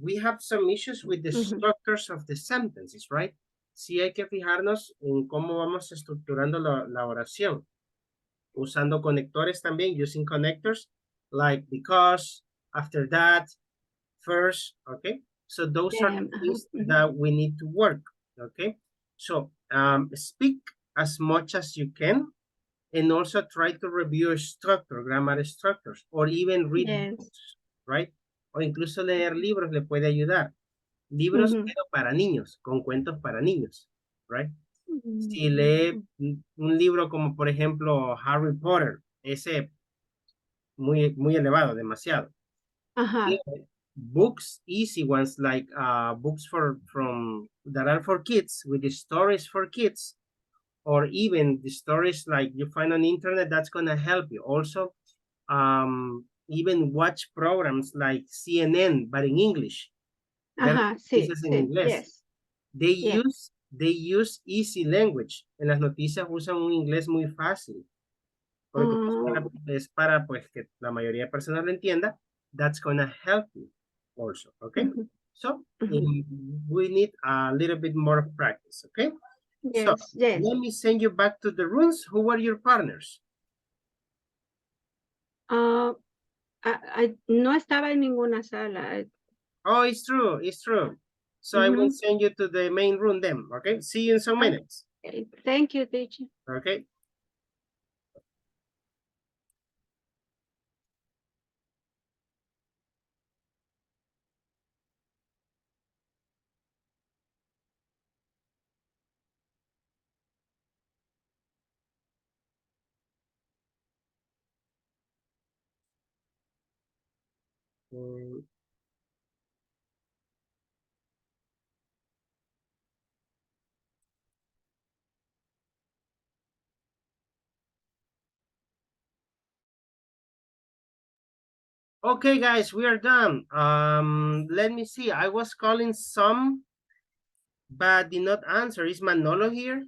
we have some issues with the structures of the sentences, right? Sí hay que fijarnos en cómo vamos estructurando la oración. Usando conectores también, using connectors, like because, after that, first, okay? So those are the things that we need to work, okay? So speak as much as you can and also try to review structure, grammar structures, or even read books, right? O incluso leer libros le puede ayudar. Libros, pero para niños, con cuentos para niños, right? Si lee un libro como, por ejemplo, Harry Potter, ese muy, muy elevado, demasiado. Books, easy ones, like books that are for kids, with the stories for kids, or even the stories like you find on the internet, that's going to help you. Also, even watch programs like CNN, but in English. Noticias en inglés. They use easy language. En las noticias usan un inglés muy fácil. Porque es para pues que la mayoría de personas lo entienda. That's gonna help you also, okay? So, we need a little bit more practice, okay? So, let me send you back to the rooms. Who were your partners? No estaba en ninguna sala. Oh, it's true, it's true. So I will send you to the main room then, okay? See you in some minutes. Okay. Thank you, teacher. Okay. Okay, guys, we are done. Let me see. I was calling some, but did not answer. Is Manolo here?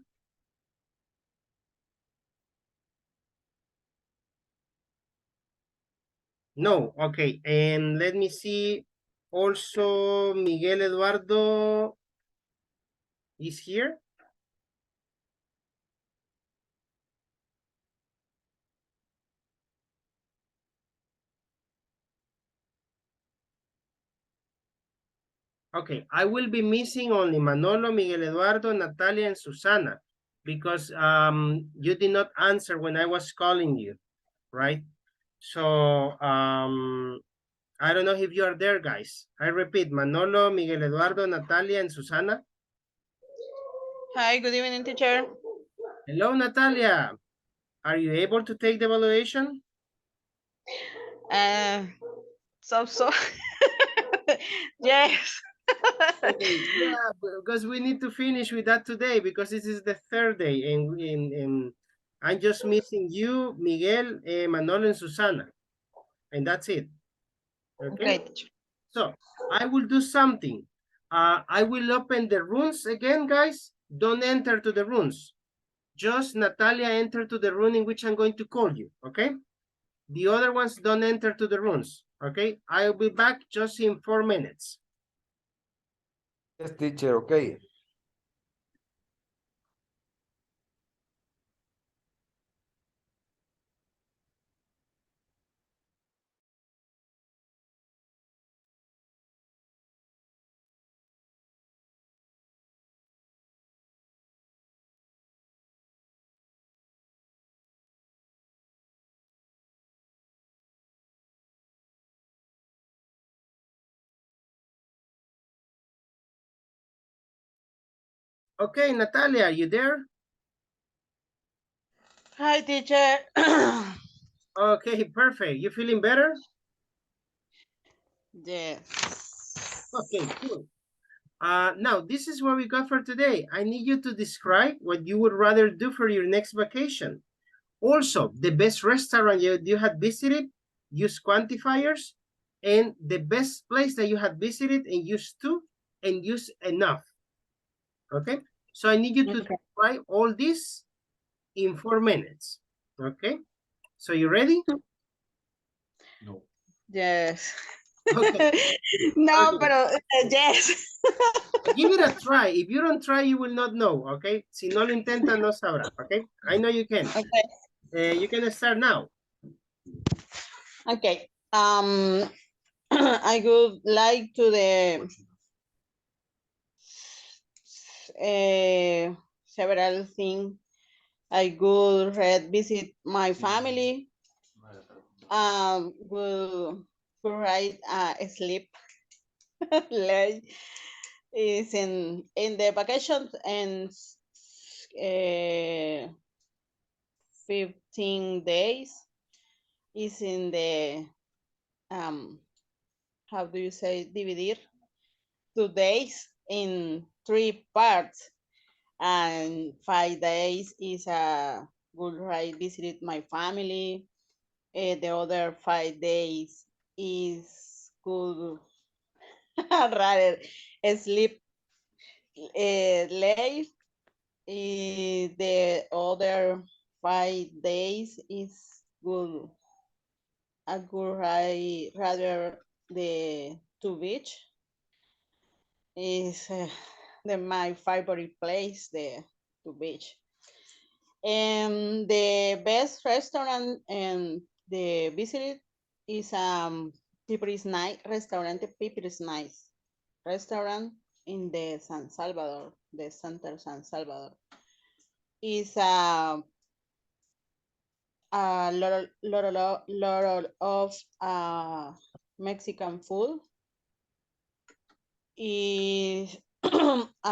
No. Okay. And let me see. Also, Miguel Eduardo is here. Okay, I will be missing only Manolo, Miguel Eduardo, Natalia, and Susana because you did not answer when I was calling you, right? So I don't know if you are there, guys. I repeat, Manolo, Miguel Eduardo, Natalia, and Susana. Hi, good evening, teacher. Hello, Natalia. Are you able to take the evaluation? So, yes. Okay, yeah, because we need to finish with that today because this is the third day and I'm just missing you, Miguel, Manolo, and Susana. And that's it. Okay. Okay, teacher. So I will do something. I will open the rooms again, guys. Don't enter to the rooms. Just Natalia enter to the room in which I'm going to call you. Okay. The other ones don't enter to the rooms. Okay. I'll be back just in 4 minutes. Yes, teacher, okay. Okay, Natalia, are you there? Hi, teacher. Okay, perfect. You feeling better? Yes. Okay, cool. Now, this is what we got for today. I need you to describe what you would rather do for your next vacation. Also, the best restaurant you had visited, use quantifiers, and the best place that you had visited and use to, and use enough. Okay? So I need you to try all this in 4 minutes. Okay? So you ready? No. Yes. Okay. No, Okay. pero yes. Give it a try. If you don't try, you will not know. Okay? Si no lo intenta, no sabrá. Okay? I know you can. Okay. You can start now. Okay. I would like to the several things. I would visit my family. Will provide sleep. Like is in the vacations and 15 days is in the how do you say dividir 2 days in 3 parts, and 5 days is a good ride visit my family. The other 5 days is good rather sleep late. The other 5 days is good a good ride rather the to beach is my favorite place, the to beach. And the best restaurant and the visit is Piper's Night restaurant. Piper's Nice restaurant in the San Salvador, the center San Salvador. Is a lot of Mexican food. Is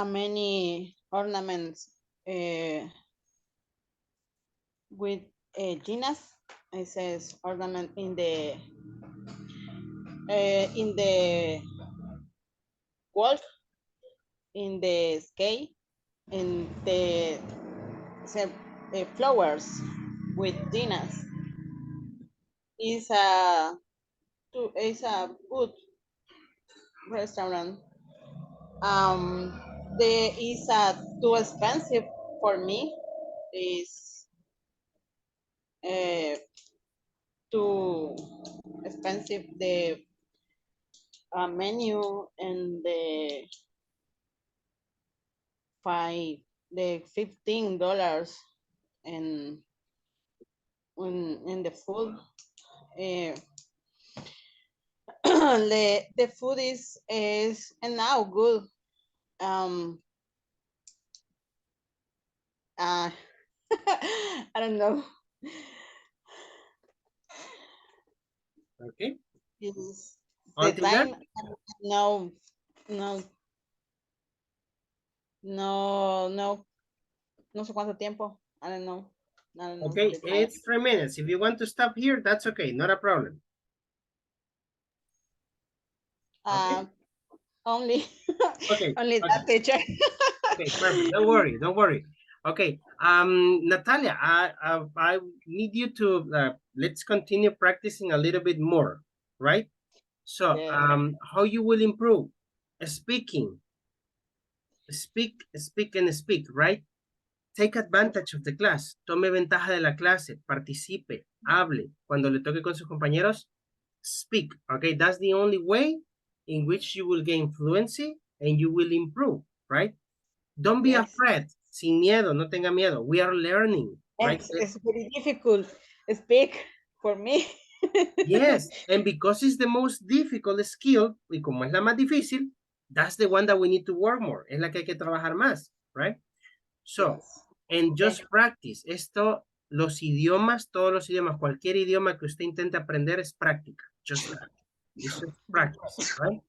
many ornaments with Ginas. It says ornament in the wall, in the sky, in the flowers with Ginas. Is is a good restaurant. There is too expensive for me. Is too expensive the menu and the $15 in the food. The food is and now good. I don't know. Okay. It's On the to that. time. No, no, no sé cuánto tiempo. I don't know. Okay, the time. it's 3 minutes. If you want to stop here, that's okay, not a problem. Only Okay. only Okay. that, teacher. Okay, perfect. Don't worry, don't worry. Okay, Natalia, I need you to let's continue practicing a little bit more, right? So, Yeah. how you will improve? Speaking, speak, and speak, right? Take advantage of the class. Tome ventaja de la clase. Participe, hable. Cuando le toque con sus compañeros, speak. Okay, that's the only way in which you will gain fluency and you will improve, right? Don't be afraid. Sin miedo, no tenga miedo. We are learning, right? It's very difficult to speak for me. Yes, and because it's the most difficult skill, y como es la más difícil, that's the one that we need to work more. Es la que hay que trabajar más, right? So, and just practice. Esto, los idiomas, todos los idiomas, cualquier idioma que usted intente aprender es práctica. Just that. It's just practice, right?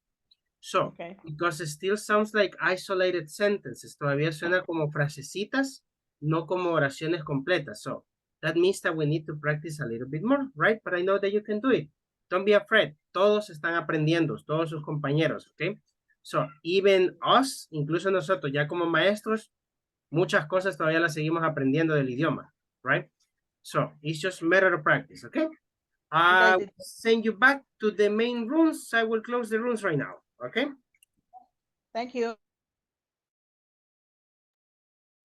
So, because it still sounds like isolated sentences, todavía suena como frasecitas, no como oraciones completas. So, that means that we need to practice a little bit more, right? But I know that you can do it. Don't be afraid. Todos están aprendiendo, todos sus compañeros, okay? So, even us, incluso nosotros ya como maestros, muchas cosas todavía las seguimos aprendiendo del idioma, right? So, it's just a matter of practice, okay? I will send you back to the main rooms. I will close the rooms right now, okay? Thank you.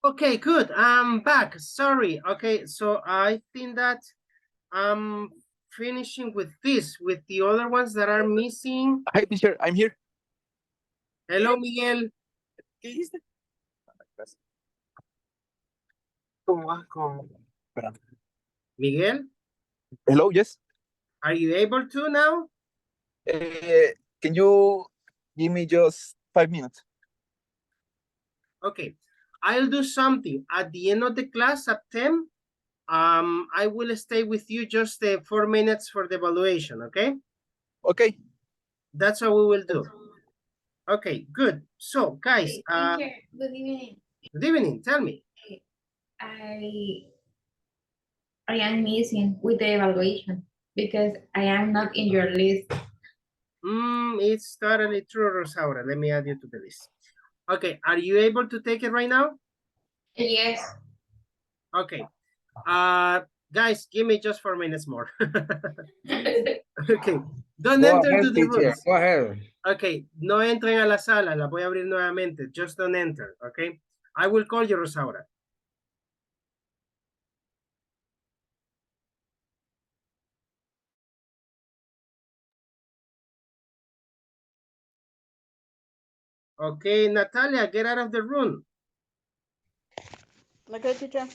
Okay, good. I'm back. Sorry. Okay, so I think that I'm finishing with this, with the other ones that are missing. Hi, teacher, I'm here. Hello, Miguel. Miguel? Hello, yes. Are you able to now? Can you give me just 5 minutes? Okay, I'll do something. At the end of the class at 10, I will stay with you just 4 minutes for the evaluation, okay? Okay. That's what we will do. Okay, good. So, guys, Teacher, good evening. good evening. Tell me. I am missing with the evaluation because I am not in your list. It's totally true, Rosaura. Let me add you to the list. Okay, are you able to take it right now? Yes. Okay. Guys, give me just 4 minutes more. Okay. Don't Go enter ahead, to the teacher. rooms. Go ahead. Okay, no entren a la sala, la voy a abrir nuevamente. Just don't enter, okay? I will call you, Rosaura. Okay, Natalia, get out of the room. Okay, teacher.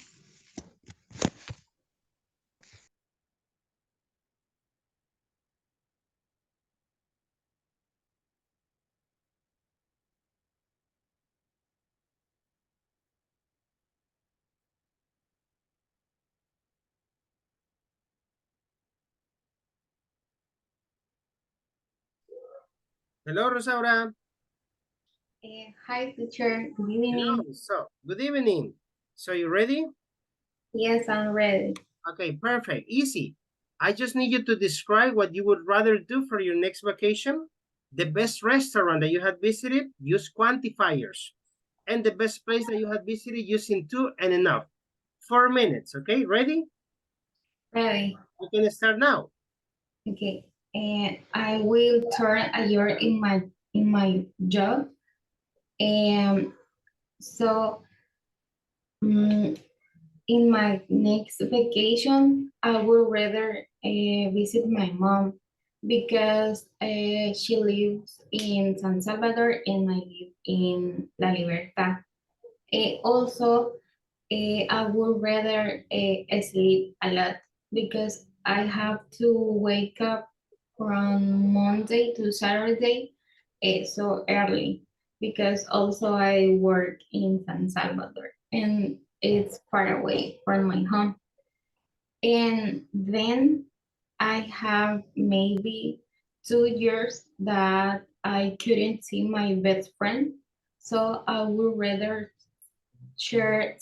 Hello, Rosaura. Hi, teacher. Good evening. Hello. So, good evening. So, you ready? Yes, I'm ready. Okay, perfect. Easy. I just need you to describe what you would rather do for your next vacation. The best restaurant that you had visited, use quantifiers. And the best place that you had visited, using 2 and enough. 4 minutes, okay? Ready? Ready. You can start now. Okay. and I will turn a year in my job. And so in my next vacation, I would rather visit my mom because she lives in San Salvador and I live in La Libertad. Also, I would rather sleep a lot because I have to wake up from Monday to Saturday so early because also I work in San Salvador and it's far away from my home. And then I have maybe 2 years that I couldn't see my best friend. So I would rather share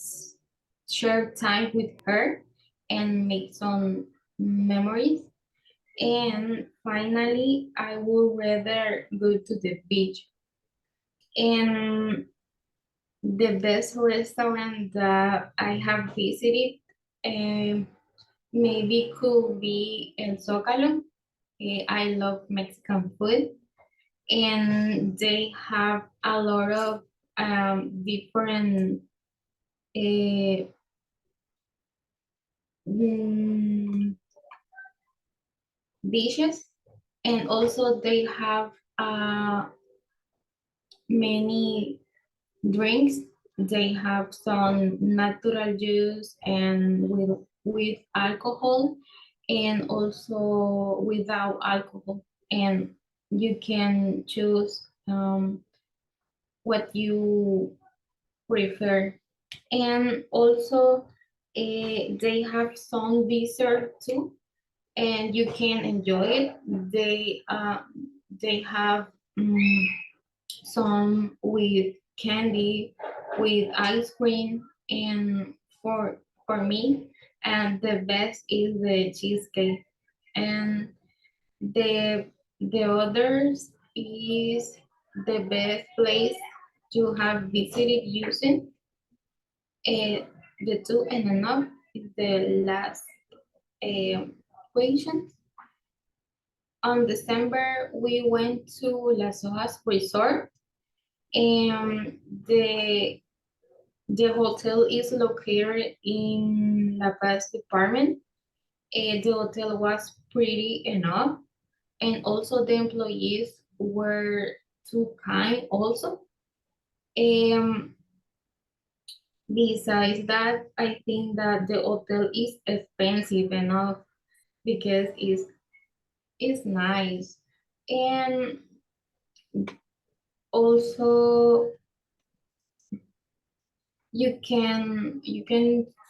share time with her and make some memories. And finally, I would rather go to the beach. And the best restaurant that I have visited maybe could be El Zócalo. I love Mexican food, and they have a lot of different mm, dishes, and also they have many drinks. They have some natural juice and with alcohol, and also without alcohol. And you can choose what you prefer. And also, they have some dessert too, and you can enjoy it. They have some with candy, with ice cream, and for me, and the best is the cheesecake. And the the others is the best place to have visited using the two and enough is the last question. On December, we went to Las Hojas Resort, and the hotel is located in La Paz department. The hotel was pretty enough, and also the employees were too kind also. Besides that, I think that the hotel is expensive enough because it's nice. And also you can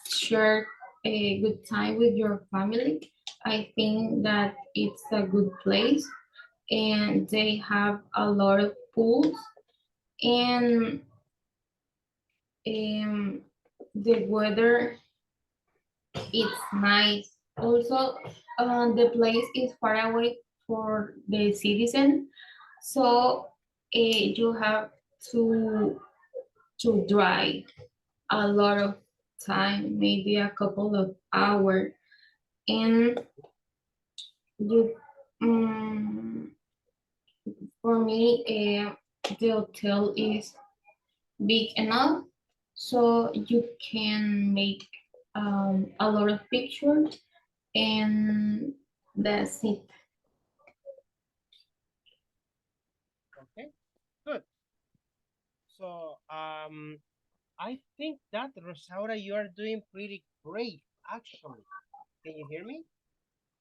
share a good time with your family. I think that it's a good place, and they have a lot of pools, and the weather it's nice. Also, the place is far away for the citizen, so you have to drive a lot of time, maybe a couple of hours, and you for me the hotel is big enough so you can make a lot of pictures, and that's it. Okay, good. So I think that Rosaura, you are doing pretty great, actually. Can you hear me?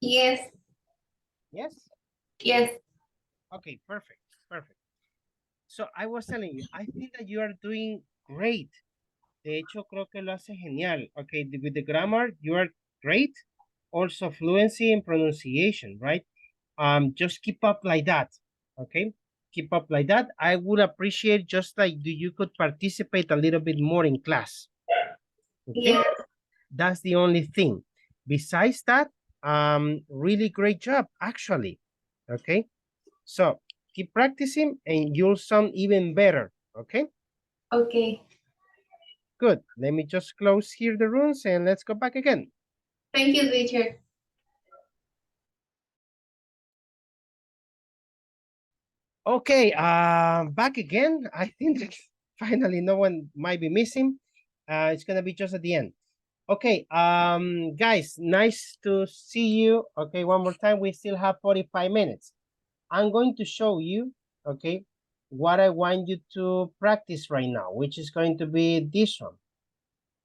Yes. Yes? Yes. Okay, perfect, perfect. So I was telling you, I think that you are doing great. De hecho, creo que lo hace genial. Okay, with the grammar, you are great. Also, fluency and pronunciation, right? Just keep up like that, okay? Keep up like that. I would appreciate just like you could participate a little bit more in class. Okay? Yeah. That's the only thing. Besides that, really great job, actually. Okay? So keep practicing and you'll sound even better. Okay? Okay. Good. Let me just close here the rooms and let's go back again. Thank you, teacher. Okay, back again. I think that finally no one might be missing. It's gonna be just at the end. Okay, guys, nice to see you. Okay, one more time. We still have 45 minutes. I'm going to show you, okay, what I want you to practice right now, which is going to be this one.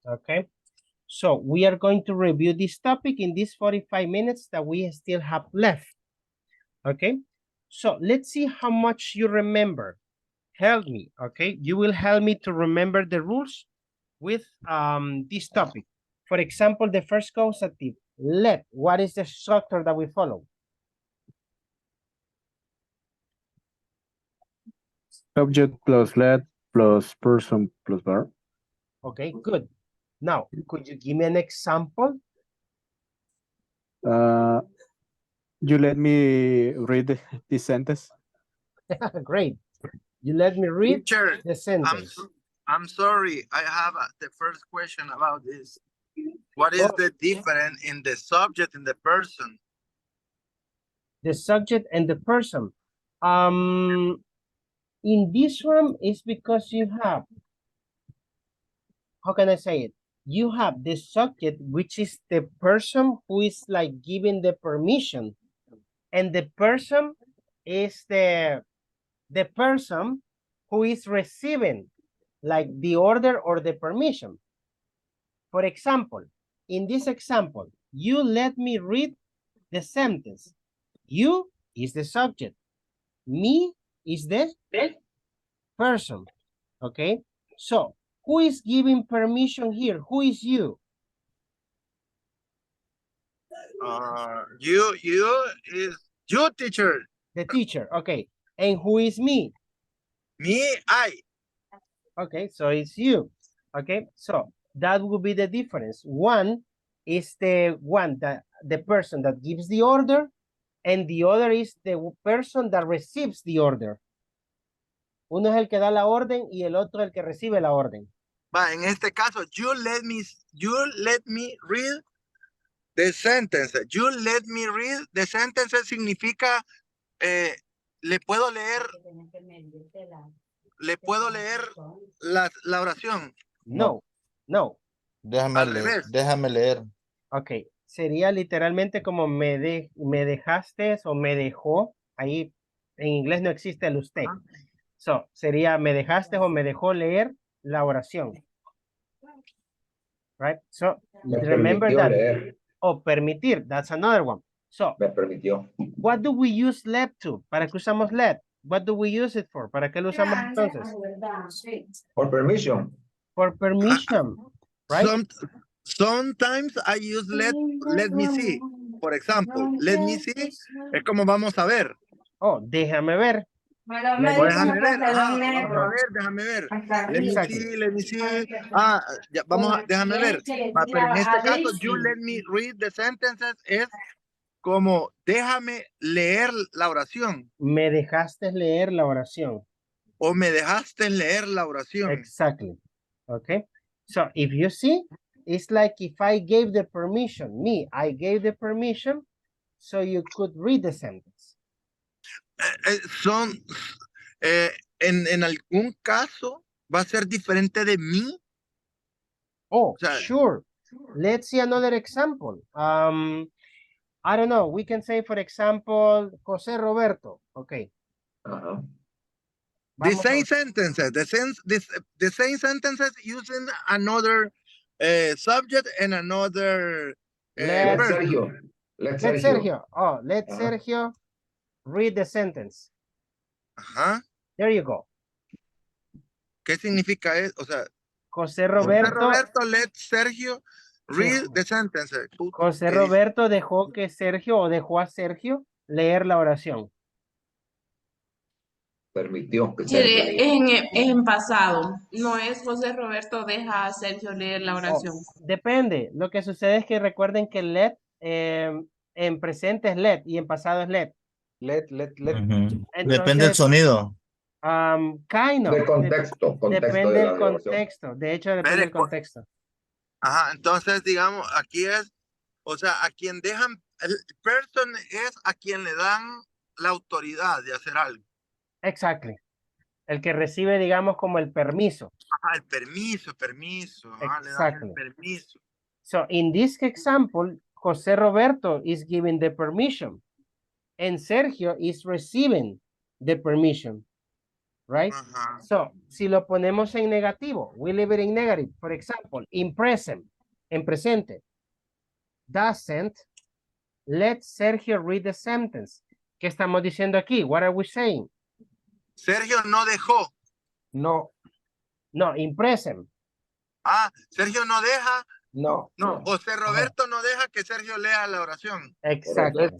Okay, so we are going to review this topic in these 45 minutes that we still have left. Okay, so let's see how much you remember. Help me, okay? You will help me to remember the rules with this topic. For example, the first causative, let. What is the structure that we follow? Subject plus let plus person plus verb. Okay, good. Now, could you give me an example? You let me read this sentence. Great. You let me read Teacher, the sentence. I'm sorry. I have the first question about this. What is the difference in the subject and the person? The subject and the person. In this one, it's because you have, how can I say it? You have the subject, which is the person who is like giving the permission. And the person is the person who is receiving like the order or the permission. For example, in this example, you let me read the sentence. You is the subject. Me is the person. Okay. So who is giving permission here? Who is you? You is you, teacher. The teacher. Okay. And who is me? Me, I. Okay, so it's you. Okay, so that would be the difference. One is the one that the person that gives the order, and the other is the person that receives the order. Uno es el que da la orden y el otro el que recibe la orden. Va, en este caso, you let me read the sentence. You let me read the sentence significa le puedo leer la oración. No. Déjame leer. Ok, sería literalmente como me dejaste o me dejó. Ahí en inglés no existe el usted. So, sería me dejaste o me dejó leer la oración. Right? So, remember that. Leer. O permitir, that's another one. So, Me permitió. what do we use let to? ¿Para qué usamos let? What do we use it for? ¿Para qué lo usamos entonces? For permission. For permission, right? Sometimes I use let me see. Por example, let me see es como vamos a ver. Oh, déjame ver. Déjame ver. Déjame ver. Let me see. Ya, déjame ver. Pero en este caso, you let me read the sentences es como déjame leer la oración. Me dejaste leer la oración. O me dejaste leer la oración. Exactly. Okay. So if you see, it's like if I gave the permission, I gave the permission, so you could read the sentence. En algún caso va a ser diferente de mí. Oh, sure. Let's see another example. I don't know. We can say, for example, José Roberto. Okay. The same sentences, the same sentences using another subject and another person. Let Sergio. Oh, let Sergio read the sentence. There you go. ¿Qué significa eso? O sea, José Roberto let Sergio read the sentence. José Roberto dejó que Sergio o dejó a Sergio leer la oración. Permitió que en pasado, no es José Roberto deja a Sergio leer la oración. Depende, lo que sucede es que recuerden que let en presente es let y en pasado es let. Entonces, depende del sonido. Kind of. Del contexto. Depende del contexto. De hecho, depende del contexto. Entonces, digamos, aquí es, o sea, a quien dejan, el person es a quien le dan la autoridad de hacer algo. Exactly. El que recibe, digamos, como el permiso. Ajá, el permiso. Ah, le dan el Exactly. permiso. So in this example, José Roberto is giving the permission and Sergio is receiving the permission, right? Ajá. So, si lo ponemos en negativo, we leave it in negative. For example, in present, en presente, doesn't let Sergio read the sentence. ¿Qué estamos diciendo aquí? What are we saying? Sergio no dejó. No, in present. Ah, Sergio no deja. No. No, José Roberto no deja que Sergio lea la oración. Exacto.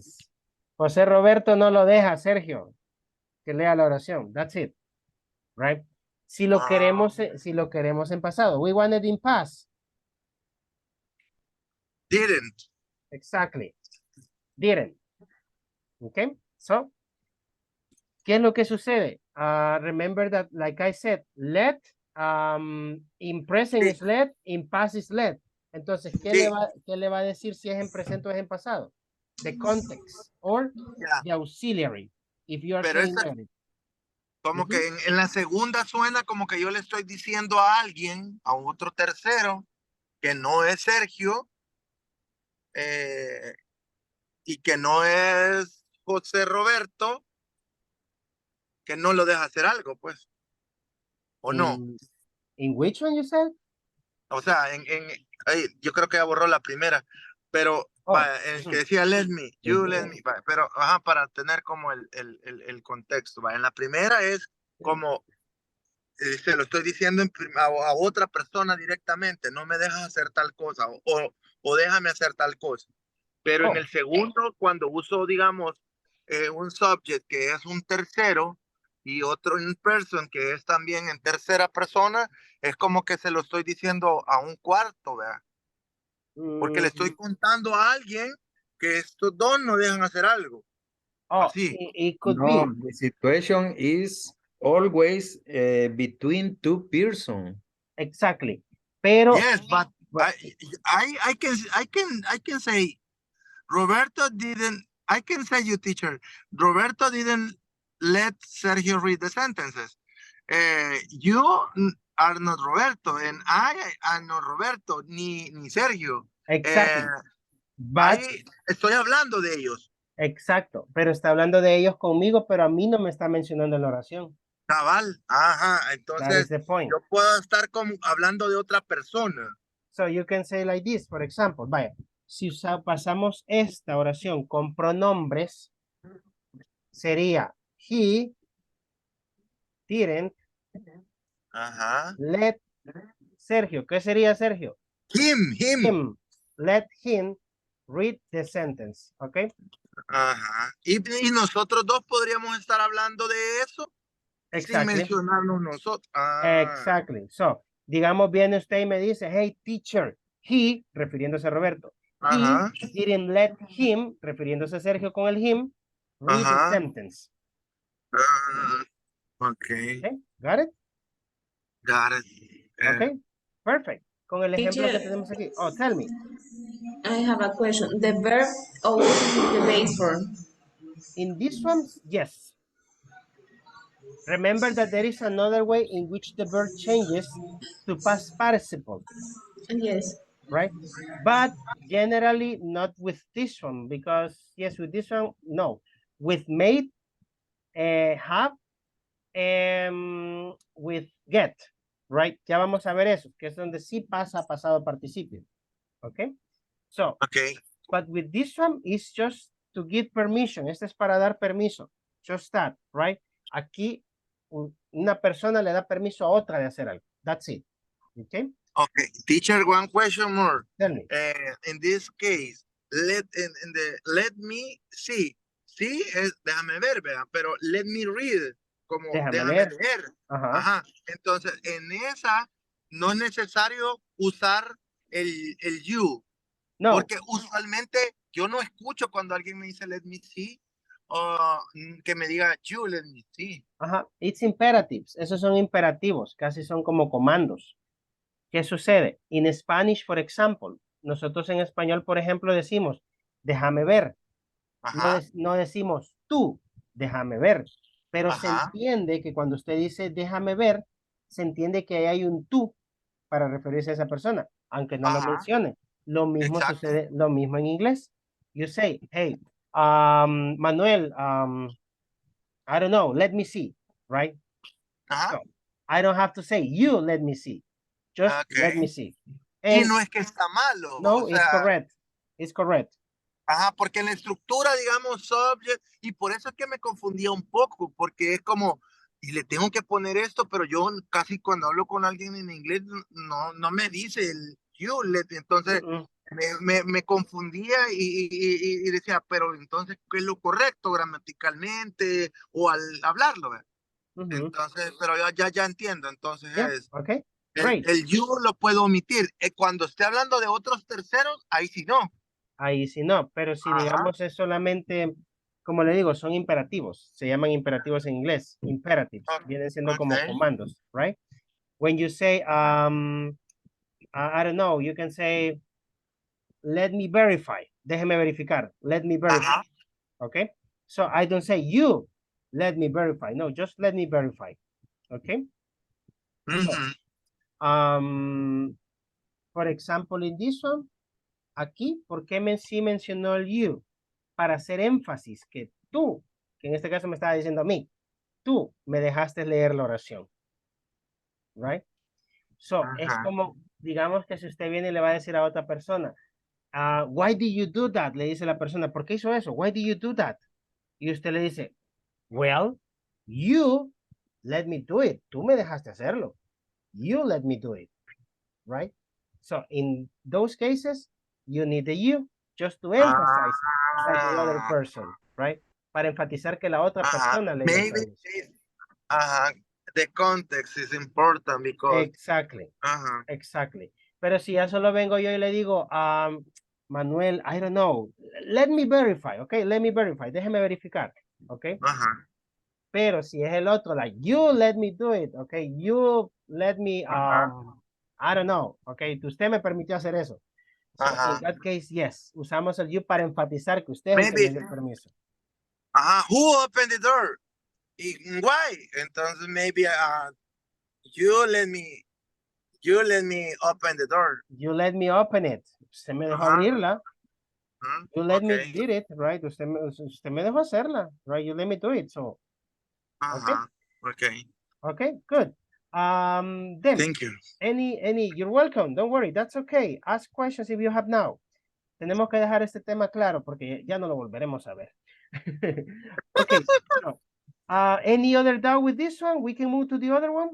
José Roberto no lo deja, Sergio, que lea la oración. That's it. Right? Si lo queremos en pasado. We want it in past. Didn't. Exactly. Didn't. Okay. So, ¿qué es lo que sucede? Remember that, like I said, let, in present is let, in past is let. Entonces, ¿qué le va a decir si es en presente o es en pasado? The context or the auxiliary. If you are Pero saying esa, that. como que en la segunda suena como que yo le estoy diciendo a alguien, a otro tercero, que no es Sergio, y que no es José Roberto, que no lo deja hacer algo, pues. ¿O no? In which one you said? O sea, yo creo que ya borró la primera, pero en el que decía let me, you let me, pero para tener como el contexto, en la primera es como se lo estoy diciendo a otra persona directamente, no me dejas hacer tal cosa o déjame hacer tal cosa. Pero en el segundo, cuando uso, digamos, un subject que es un tercero y otro in person que es también en tercera persona, es como que se lo estoy diciendo a un cuarto, ¿verdad? Porque le estoy contando a alguien que estos dos no dejan hacer algo. Así. It could No, be. the situation is always between two persons. Exactly. Pero yes, but I can say Roberto didn't. I can say you, teacher. Roberto didn't let Sergio read the sentences. You are not Roberto, and I am not Roberto, ni Sergio. Exactly. But, estoy hablando de ellos. Exacto, pero está hablando de ellos conmigo, pero a mí no me está mencionando en la oración. Cabal, ajá, entonces yo puedo estar hablando de otra persona. So you can say like this, por ejemplo, vaya, si pasamos esta oración con pronombres, sería he didn't let Sergio. ¿Qué sería Sergio? Him. Let him read the sentence, ¿ok? Ajá. Y nosotros dos podríamos estar hablando de eso sin mencionarnos nosotros. Exactly. So, digamos, viene usted y me dice, hey, teacher, he, refiriéndose a Roberto, he didn't let him, refiriéndose a Sergio con el him, read the sentence. Okay. Got it? Got it. Okay, perfect. Con el ejemplo Teacher, que tenemos aquí. Oh, tell me. I have a question. The verb always is in the base form. In this one, yes. Remember that there is another way in which the verb changes to past participle. Yes. Right? But generally not with this one, because yes, with this one, no. With made, have, with get, right? Ya vamos a ver eso, que es donde sí pasa pasado participio. Okay? So, but with this one, it's just to give permission. Este es para dar permiso. Just that, right? Aquí, una persona le da permiso a otra de hacer algo. That's it. Okay? Okay. Teacher, one question more. Tell me. In this case, let me see. Sí, déjame ver, ¿verdad? Pero let me read. Como déjame leer. Ajá. Entonces, en esa no es necesario usar el you. No. Porque usualmente yo no escucho cuando alguien me dice let me see o que me diga you let me see. Ajá. It's imperatives. Esos son imperativos. Casi son como comandos. ¿Qué sucede? In Spanish, for example, nosotros en español, por ejemplo, decimos déjame ver. No decimos tú, déjame ver. pero se entiende que cuando usted dice déjame ver, se entiende que hay un tú para referirse a esa persona, aunque no lo mencione. Lo mismo sucede, lo mismo en inglés. You say, hey, Manuel, I don't know, let me see, right? So, I don't have to say, you let me see. Just let me see. Y no es que está malo. No, o it's sea, correct. It's correct. Ajá, porque en la estructura, digamos, subject, y por eso es que me confundía un poco, porque es como, y le tengo que poner esto, pero yo casi cuando hablo con alguien en inglés no me dice el you, entonces me confundía y decía, pero entonces, ¿qué es lo correcto gramaticalmente o al hablarlo? ¿Verdad? Entonces, pero ya entiendo, entonces es... Okay. El you lo puedo omitir. Cuando esté hablando de otros terceros, ahí sí no. Ahí sí no, pero si digamos es solamente, como le digo, son imperativos, se llaman imperativos en inglés, imperatives, vienen siendo como comandos, right? When you say, I don't know, you can say, let me verify, déjeme verificar, let me verify, okay? So I don't say you, let me verify, no, just let me verify, okay? So, for example, in this one, aquí, ¿por qué sí mencionó el you? Para hacer énfasis que tú, que en este caso me estaba diciendo a mí, tú me dejaste leer la oración. Right? So, es como, digamos que si usted viene y le va a decir a otra persona, why did you do that? Le dice la persona, ¿por qué hizo eso? Why did you do that? Y usted le dice, well, you let me do it. Tú me dejaste hacerlo. You let me do it. Right? So, in those cases, you need the you just to emphasize that the other person, right? Para enfatizar que la otra persona le dio Maybe the context is important because... Exactly. Exactly. Pero si ya solo vengo yo y le digo, Manuel, I don't know, let me verify, okay? Let me verify, déjeme verificar, okay? Pero si es el otro, like, you let me do it, okay? You let me, I don't know, okay? Usted me permitió hacer eso. So in that case, yes, usamos el you para enfatizar que usted es el que me dio el permiso. Who opened the door? Why? Entonces, maybe you let me open the door. You let me open it. Usted me dejó abrirla. You let me did it, right? Usted me dejó hacerla, right? You let me do it, so. Okay, good. Then, thank you. You're welcome. Don't worry, that's okay. Ask questions if you have now. Tenemos que dejar este tema claro porque ya no lo volveremos a ver. Okay, so, any other doubt with this one? We can move to the other one.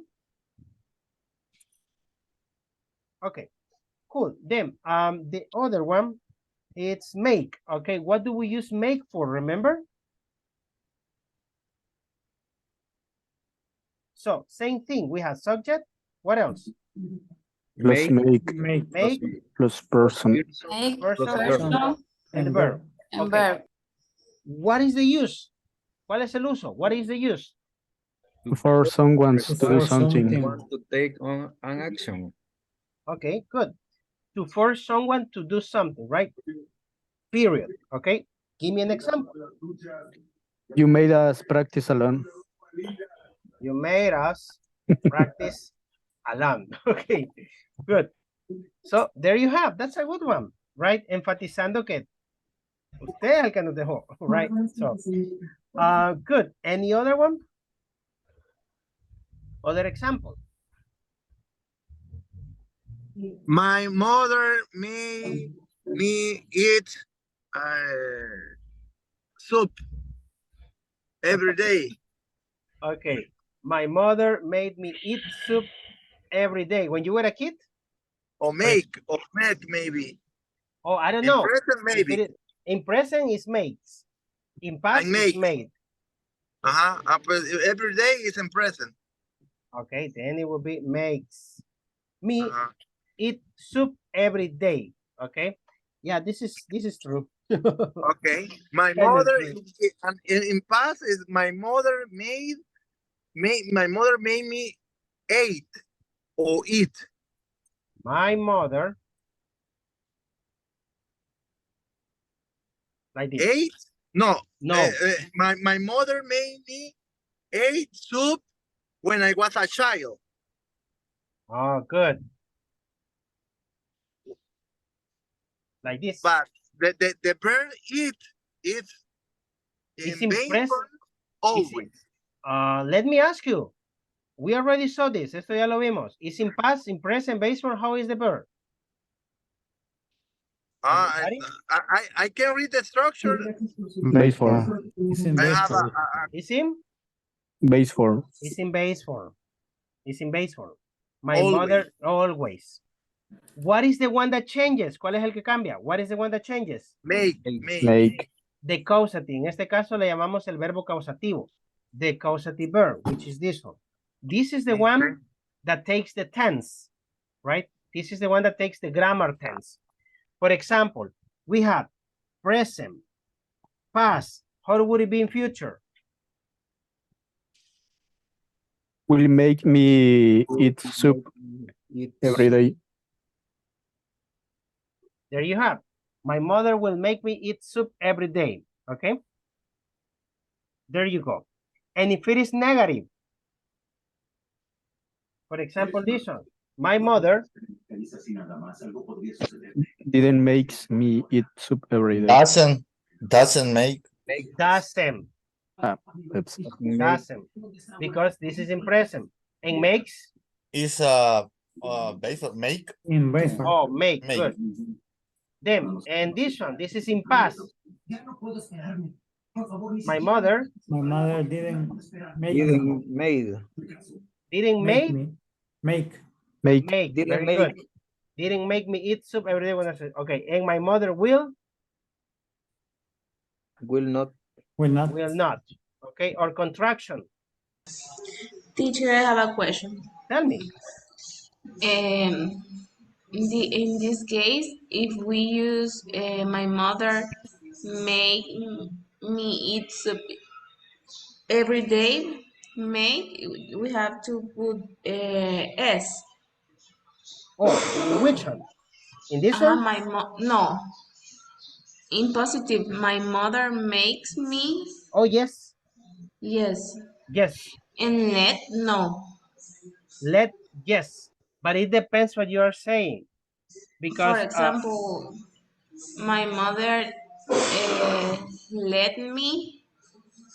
Okay, cool. Then, the other one, it's make. Okay, what do we use make for? Remember? So, same thing. We have subject. What else? Plus make plus person. Person and the verb. Okay. What is the use? ¿Cuál es el uso? What is the use? For someone to do something. To take on an action. Okay, good. To force someone to do something, right? Period. Okay. Give me an example. You made us practice alone. You made us practice alone. Okay, good. So there you have. That's a good one, right? Enfatizando que usted es el que nos dejó, right? So, good. Any other one? Other example? My mother made me eat soup every day. Okay. My mother made me eat soup every day. When you were a kid? Or make, maybe. Oh, I don't know. In present, maybe. In present is makes. In past is made. Every day is in present. Okay, then it will be makes me eat soup every day. Okay. Yeah, this is true. Okay. My mother in past is my mother made me eat or eat. My mother like this. Ate? No. No. My mother made me ate soup when I was a child. Oh, good. Like this. But the verb eat is It's in base impress. form always. Let me ask you. We already saw this. Esto ya lo vimos. It's in past, in present, base form. How is the verb? I can read the structure. Base form. It's I have It's in? Base form. It's in base form. It's in base form. My Always. mother, always. What is the one that changes? ¿Cuál es el que cambia? What is the one that changes? Make. The causative. En este caso le llamamos el verbo causativo. The causative verb, which is this one. This is the one that takes the tense, right? This is the one that takes the grammar tense. For example, we have present, past. How would it be in future? Will make me eat soup every day. There you have. My mother will make me eat soup every day. Okay? There you go. And if it is negative, for example, this one, my mother Didn't makes me eat soup every day. Doesn't make. doesn't. That's Doesn't. Because this is in present. And makes? Is base of make. in base form. Oh, make. Make. Good. Them. And this one, this is in past. My mother My mother didn't make Didn't made. didn't make make very Didn't good. make. Didn't make me eat soup every day when I said, okay. And my mother will Will not. not. Okay, or contraction. Teacher, I have a question. Tell me. In this case, if we use my mother make me eat soup every day, make, we have to put S. Oh, in which one? In this one? No. In positive, my mother makes me. Oh, yes. Yes. Yes. And let, no. Let, yes. But it depends what you are saying. Because, For example, my mother let me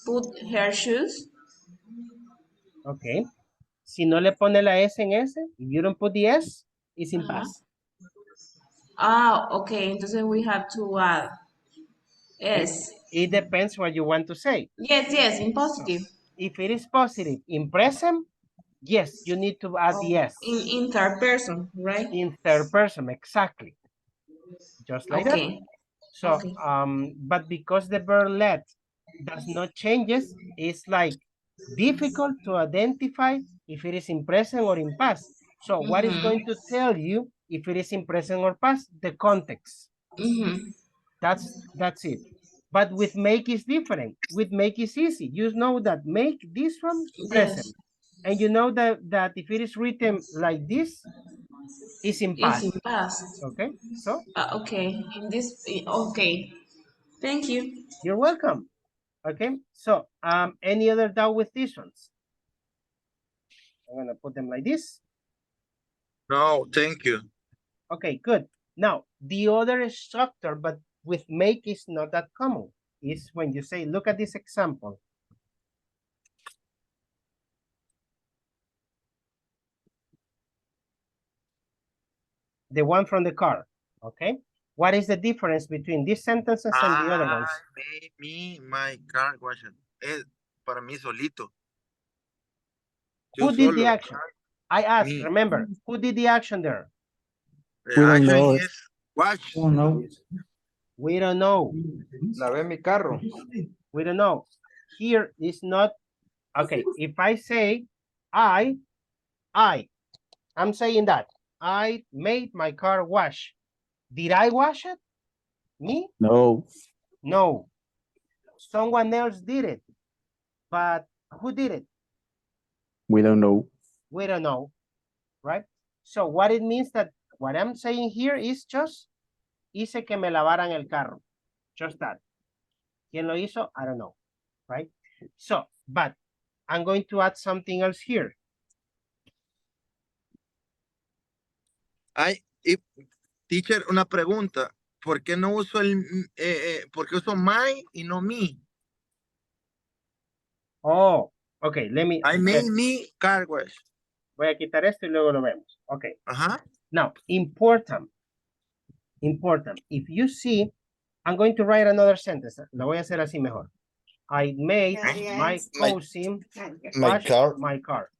put her shoes. okay. Si no le pone la S en S, if you don't put the S, it's in past. Ah, okay. Entonces we have to add S. It depends what you want to say. Yes, in positive. If it is positive in present, yes, you need to add the S. In third person, right? In third person, exactly. Just like that. Okay. So, Okay. but because the verb let does not changes, it's like difficult to identify if it is in present or in past. So what is going to tell you if it is in present or past? The context. That's it. But with make is different. With make is easy. You know that make this one present. And you know that if it is written like this, it's in past. It's in past. Okay, so? Okay, okay. Thank you. You're welcome. Okay, so any other doubt with these ones? I'm gonna put them like this. No, thank you. Okay, good. Now, the other structure, but with make is not that common, is when you say, look at this example. The one from the car, okay? What is the difference between these sentences and the other ones? Me, my car question. Para mí solito. Who did the action? I asked, Me. remember, who did the action there? The action is watch. Oh, no. We don't know. Lavé mi carro. We don't know. Here is not, okay, if I say, I'm saying that. I made my car wash. Did I wash it? Me? No. No. Someone else did it. But who did it? We don't know. We don't know, right? So what it means that what I'm saying here is just hice que me lavaran el carro. Just that. ¿Quién lo hizo? I don't know, right? So, but I'm going to add something else here. Teacher, una pregunta. ¿Por qué no uso por qué uso my y no me? Oh, okay, let me. I made me car wash. Voy a quitar esto y luego lo vemos. Okay. Ajá. Now, important. If you see, I'm going to write another sentence. Lo voy a hacer así mejor. I made my cousin wash my car.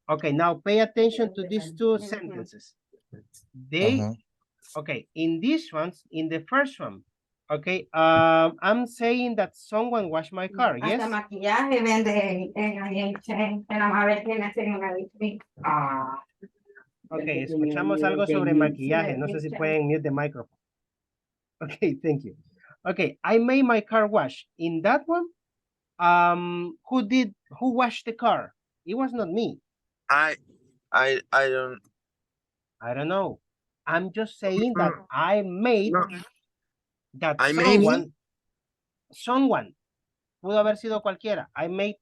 Okay, now pay attention to these two sentences. They, okay, in these ones, in the first one, okay, I'm saying that someone washed my car, yes? Hasta maquillaje vende en Amabel tiene así en una vitrina. Okay, escuchamos algo sobre maquillaje. No sé si pueden mute the microphone. Okay, thank you. Okay, I made my car wash. In that one, who washed the car? It was not me. I don't know. I'm just saying that I made that someone. Pudo haber sido cualquiera. I made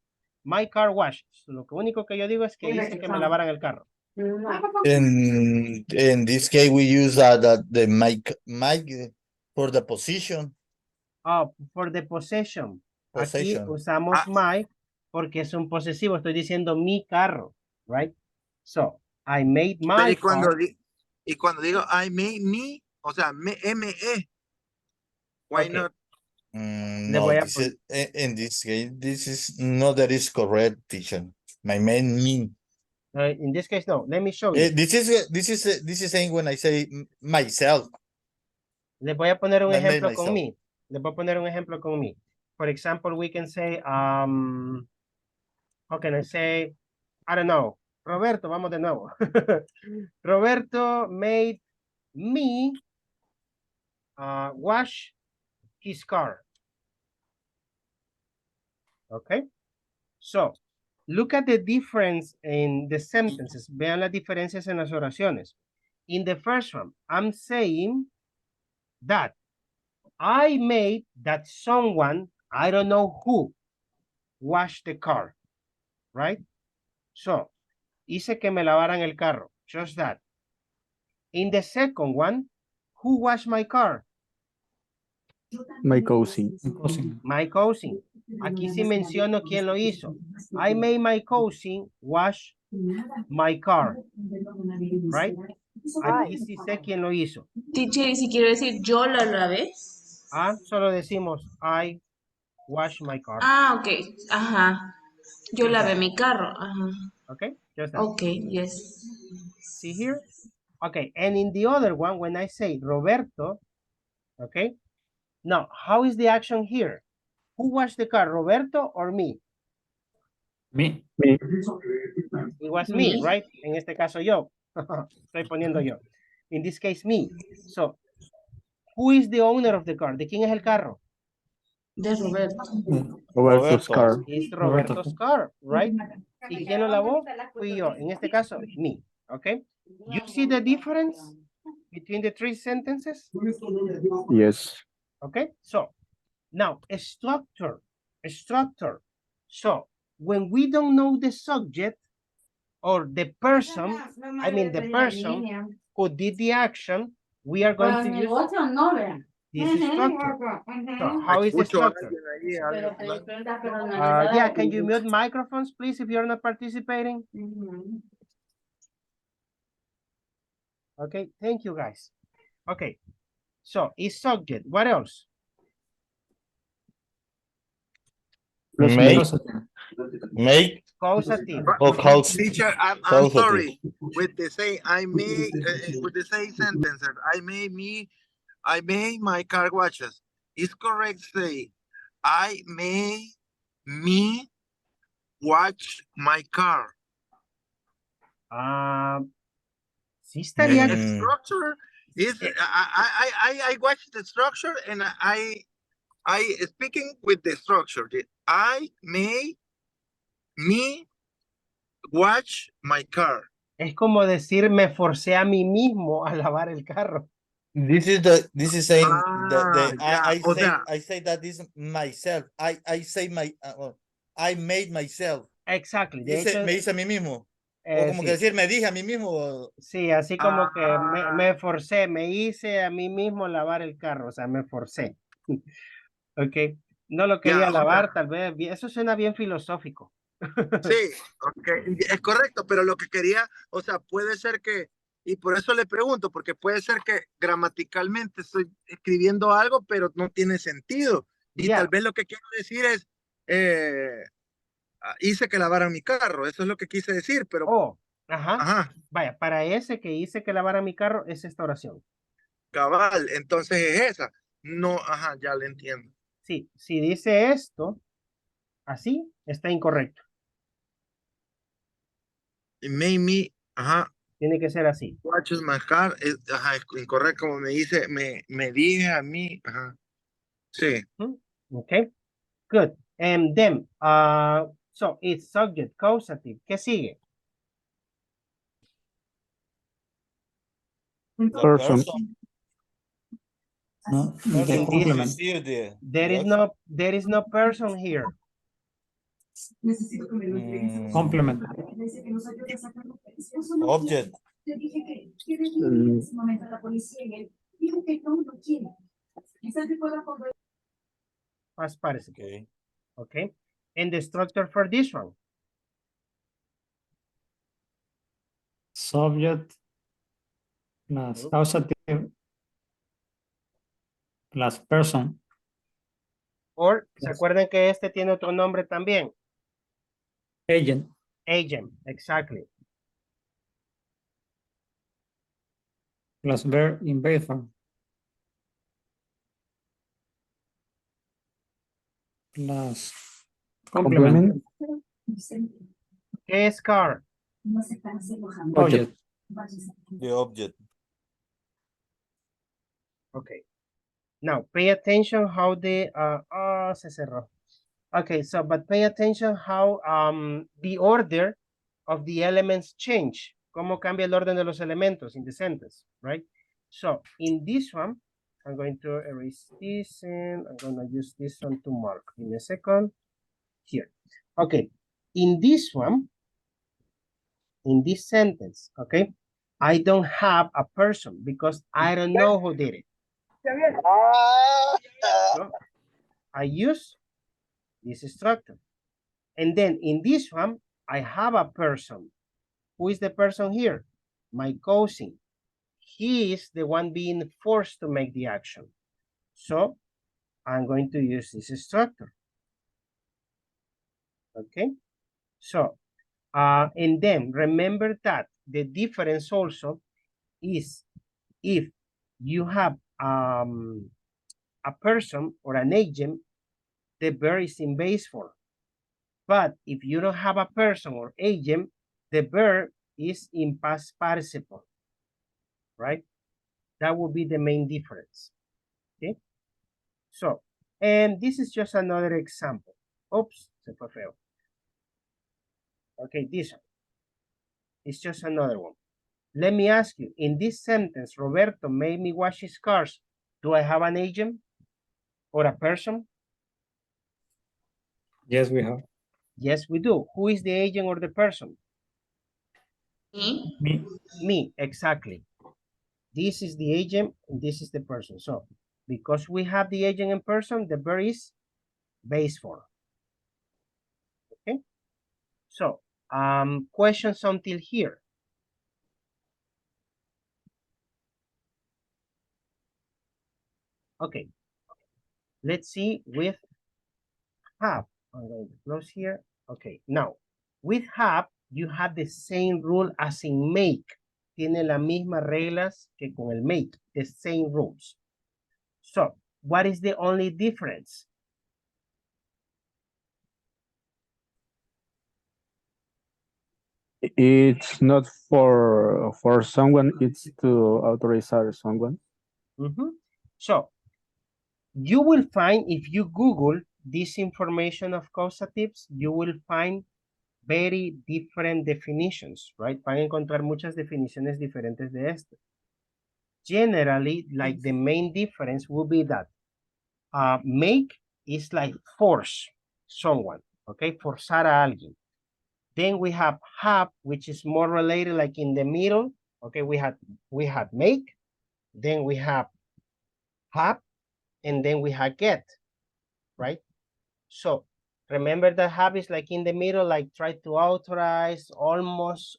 my car wash. Lo único que yo digo es que hice que me lavaran el carro. In this case, we use the mic for the position. Oh, for the possession. Aquí usamos my porque es un posesivo. Estoy diciendo mi carro, right? So, I made my car. Y cuando digo I made me, o sea, M-E, why not? No, this is, in this case, this is not that is correct, teacher. My main me. In this case, no. Let me show you. This is saying when I say myself. Les voy a poner un ejemplo con mí. Les voy a poner un ejemplo con mí. For example, we can say, how can I say, I don't know. Roberto, vamos de nuevo. Roberto made me wash his car. Okay. So, look at the difference in the sentences. Vean las diferencias en las oraciones. In the first one, I'm saying that I made that someone, I don't know who, washed the car, right? So, hice que me lavaran el carro, just that. In the second one, who washed my car? My cousin. My cousin. Aquí sí menciono quién lo hizo. I made my cousin wash my car, right? Aquí sí sé quién lo hizo. Teacher, y si quiero decir yo la lavé. Solo decimos I wash my car. Ok. Ajá. Yo lavé mi carro. Ajá. Okay, just that. Okay, yes. See here? Okay, and in the other one, when I say Roberto, okay? Now, how is the action here? Who washed the car, Roberto or me? Me. It was me, right? En este caso yo. Estoy poniendo yo. In this case, me. So, who is the owner of the car? ¿De quién es el carro? De Roberto. Roberto's car. It's Roberto's car, right? ¿Y quién lo lavó? Fui yo. En este caso, me. Okay? You see the difference between the three sentences? Yes. Okay, so now a structure. So when we don't know the subject or the person, I mean the person who did the action, we are going to use this structure. So how is the structure? Yeah, can you mute microphones, please, if you're not participating? Okay, thank you, guys. Okay, so it's subject. What else? Make causative. or causative. Teacher, I'm sorry. With the say I made with the same sentences. I made my car washes. It's correct say I made me watch my car. Sí estaría. The structure is I watched the structure and I speaking with the structure. I made me watch my car. Es como decir me forcé a mí mismo a lavar el carro. This is saying I say that this myself. I say I made myself. Exactly. De Dice, hecho, me dice a mí mismo. O como sí. que decir, me dije a mí mismo. Sí, así como que Ah. me forcé, me hice a mí mismo lavar el carro, o sea, me forcé. Ok, no lo quería Ya, lavar, tal vez, eso suena bien filosófico. sí, ok, es correcto, pero lo que quería, o sea, puede ser que, y por eso le pregunto, porque puede ser que gramaticalmente estoy escribiendo algo, pero no tiene sentido. Y Ya. tal vez lo que quiero decir es, eh, hice que lavaran mi carro, eso es lo que quise decir, pero... Oh, ajá. Ajá, Vaya, para ese que hice que lavara mi carro, es esta oración. cabal, entonces es esa. No, ajá, ya le entiendo. Sí, si dice esto, así, está incorrecto. It made me, ajá, Tiene que ser así. watches my car, ajá, es incorrecto, como me dice, me dije a mí, ajá, sí. Okay, good. And then, so it's subject, causative. ¿Qué sigue? Person. No, The complement. There is no person here. Complement. Object. Past participle. Okay. And the structure for this one? Subject plus causative plus person. Or, ¿se acuerdan que este tiene otro nombre también? Agent. Agent, exactly. Plus verb in base form. Plus complement. ¿Qué es car? Object. The object. Okay. Now, pay attention how the, se cerró. Okay, so, but pay attention how the order of the elements change. Cómo cambia el orden de los elementos in the sentence, right? So, in this one, I'm going to erase this and I'm going to use this one to mark. Give me a second. Here. Okay, in this one, in this sentence, okay, I don't have a person because I don't know who did it. So, I use this structure. And then in this one, I have a person. Who is the person here? My cousin. He is the one being forced to make the action. So I'm going to use this structure. Okay. So, and then remember that the difference also is if you have a person or an agent, the verb is in base form. But if you don't have a person or agent, the verb is in past participle, right? That would be the main difference, okay? So, and this is just another example. Oops, se fue feo. Okay, this one. It's just another one. Let me ask you, in this sentence, Roberto made me wash his cars. Do I have an agent or a person? Yes, we have. Yes, we do. Who is the agent or the person? Me. Me, exactly. This is the agent, and this is the person. So, because we have the agent and person, the verb is base form. Okay? So, questions until here. Okay. Let's see with have. I'm going to close here. Okay, now, with have, you have the same rule as in make. Tiene las mismas reglas que con el make, the same rules. So, what is the only difference? It's not for someone, it's to authorize someone. So, you will find, if you Google this information of causatives, you will find very different definitions, right? Van a encontrar muchas definiciones diferentes de esto. Generally, like the main difference will be that make is like force someone, okay? Forzar a alguien. Then we have which is more related, like in the middle. Okay, we had make, then we have and then we have get, right? So remember that is like in the middle, like try to authorize, almost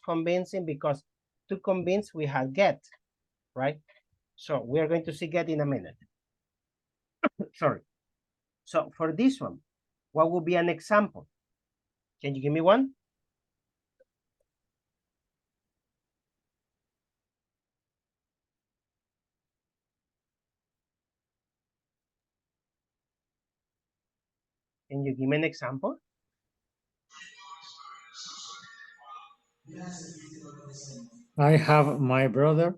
convincing, because to convince we have get, right? So we are going to see get in a minute. Sorry. So for this one, what would be an example? Can you give me one? Can you give me an example? I have my brother.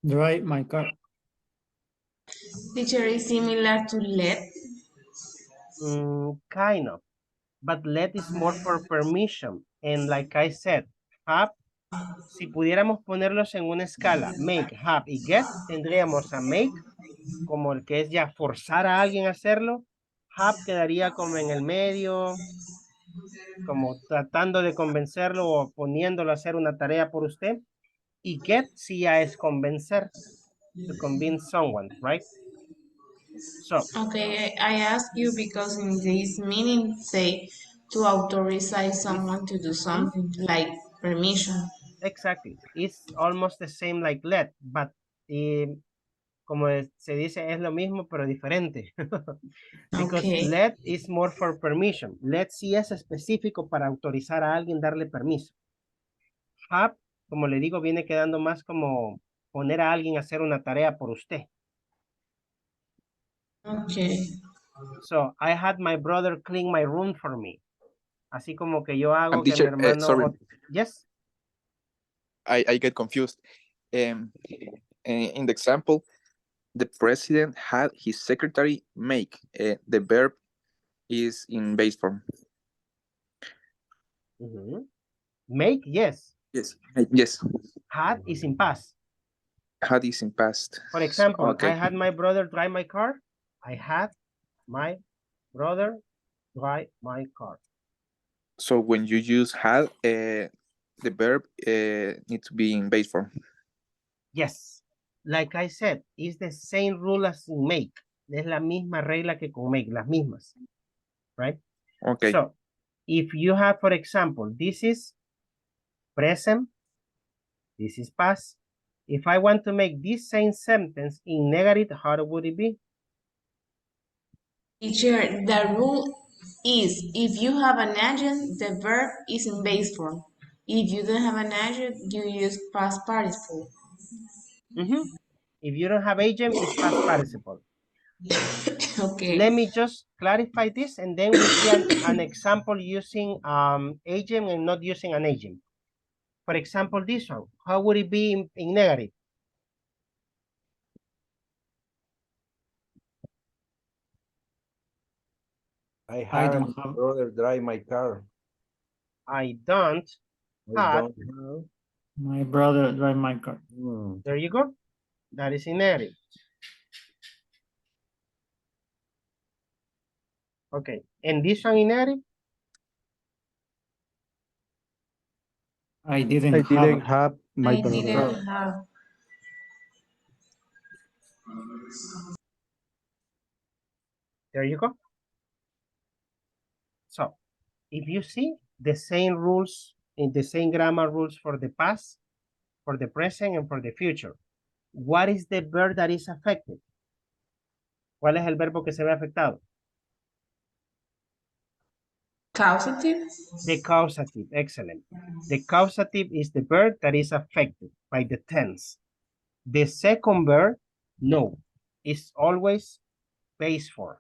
Drive my car. Teacher is similar to let. Kind of, but let is more for permission. And like I said, have, si pudiéramos ponerlos en una escala, make, have y get, tendríamos a make como el que es ya forzar a alguien a hacerlo. Have quedaría como en el medio, como tratando de convencerlo o poniéndolo a hacer una tarea por usted. Y get sí ya es convencer, to convince someone, right? So. Okay, I ask you because in this meaning say to authorize someone to do something like permission. Exactly. It's almost the same like let, but como se dice, es lo mismo, pero diferente. Because Okay. let is more for permission. Let sí es específico para autorizar a alguien darle permiso. Have, como le digo, viene quedando más como poner a alguien a hacer una tarea por usted. Okay. So, I had my brother clean my room for me. Así como que yo hago And que mi teacher, hermano... sorry, Yes? I get confused. In the example, the president had his secretary make. The verb is in base form. Make, yes. Yes. Yes. Had is in past. Had is in past. For example, Okay. I had my brother drive my car. I had my brother drive my car. So when you use had, the verb needs to be in base form. Yes. Like I said, it's the same rule as in make. Es la misma regla que con make, las mismas. Right? Okay. So, if you have, for example, this is present, this is past. If I want to make this same sentence in negative, how would it be? Teacher, the rule is if you have an agent, the verb is in base form. If you don't have an agent, you use past participle. If you don't have agent, it's past participle. Okay. Let me just clarify this, and then we see an example using agent and not using an agent. For example, this one, how would it be in negative? I don't have brother drive my car. I don't have My brother drive my car. There you go. That is in negative. Okay, and this one in negative? I didn't have my I brother. didn't have. There you go. So, if you see the same rules, in the same grammar rules for the past, for the present, and for the future, what is the verb that is affected? ¿Cuál es el verbo que se ve afectado? Causative? The causative, excellent. The causative is the verb that is affected by the tense. The second verb, no, is always base form,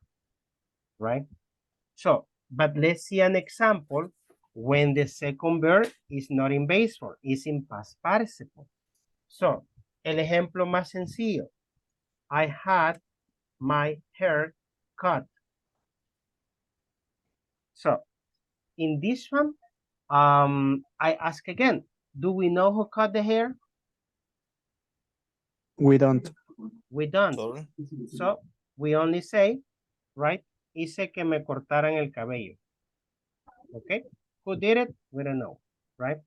right? So, but let's see an example when the second verb is not in base form, it's in past participle. So, el ejemplo más sencillo. I had my hair cut. So, in this one, I ask again, do we know who cut the hair? We don't. We don't. Sorry. So we only say, right? Hice que me cortaran el cabello. Okay. Who did it? We don't know, right?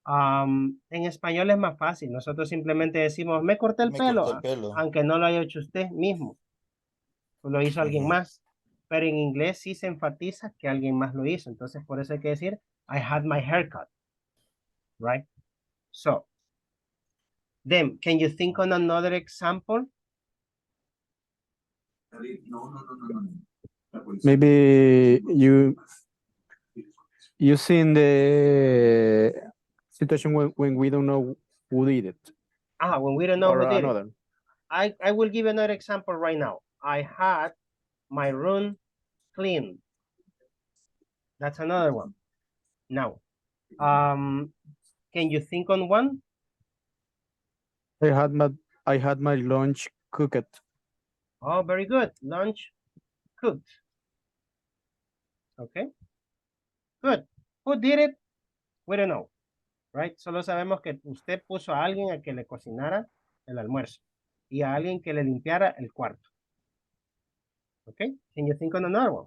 En español es más fácil. Nosotros simplemente decimos, me corté el Me pelo, corté el pelo. aunque no lo haya hecho usted mismo. Lo hizo alguien más. Pero en inglés sí se enfatiza que alguien más lo hizo. Entonces, por eso hay que decir, I had my haircut. Right? So, then, can you think on another example? Maybe you seen the situation when we don't know who did it. When we don't know or who did another. it. I will give another example right now. I had my room cleaned. That's another one. Now, can you think on one? I had my lunch cooked. Oh, very good. Lunch cooked. Okay. Good. Who did it? We don't know. Right? Solo sabemos que usted puso a alguien a que le cocinara el almuerzo y a alguien que le limpiara el cuarto. Okay. Can you think on another one?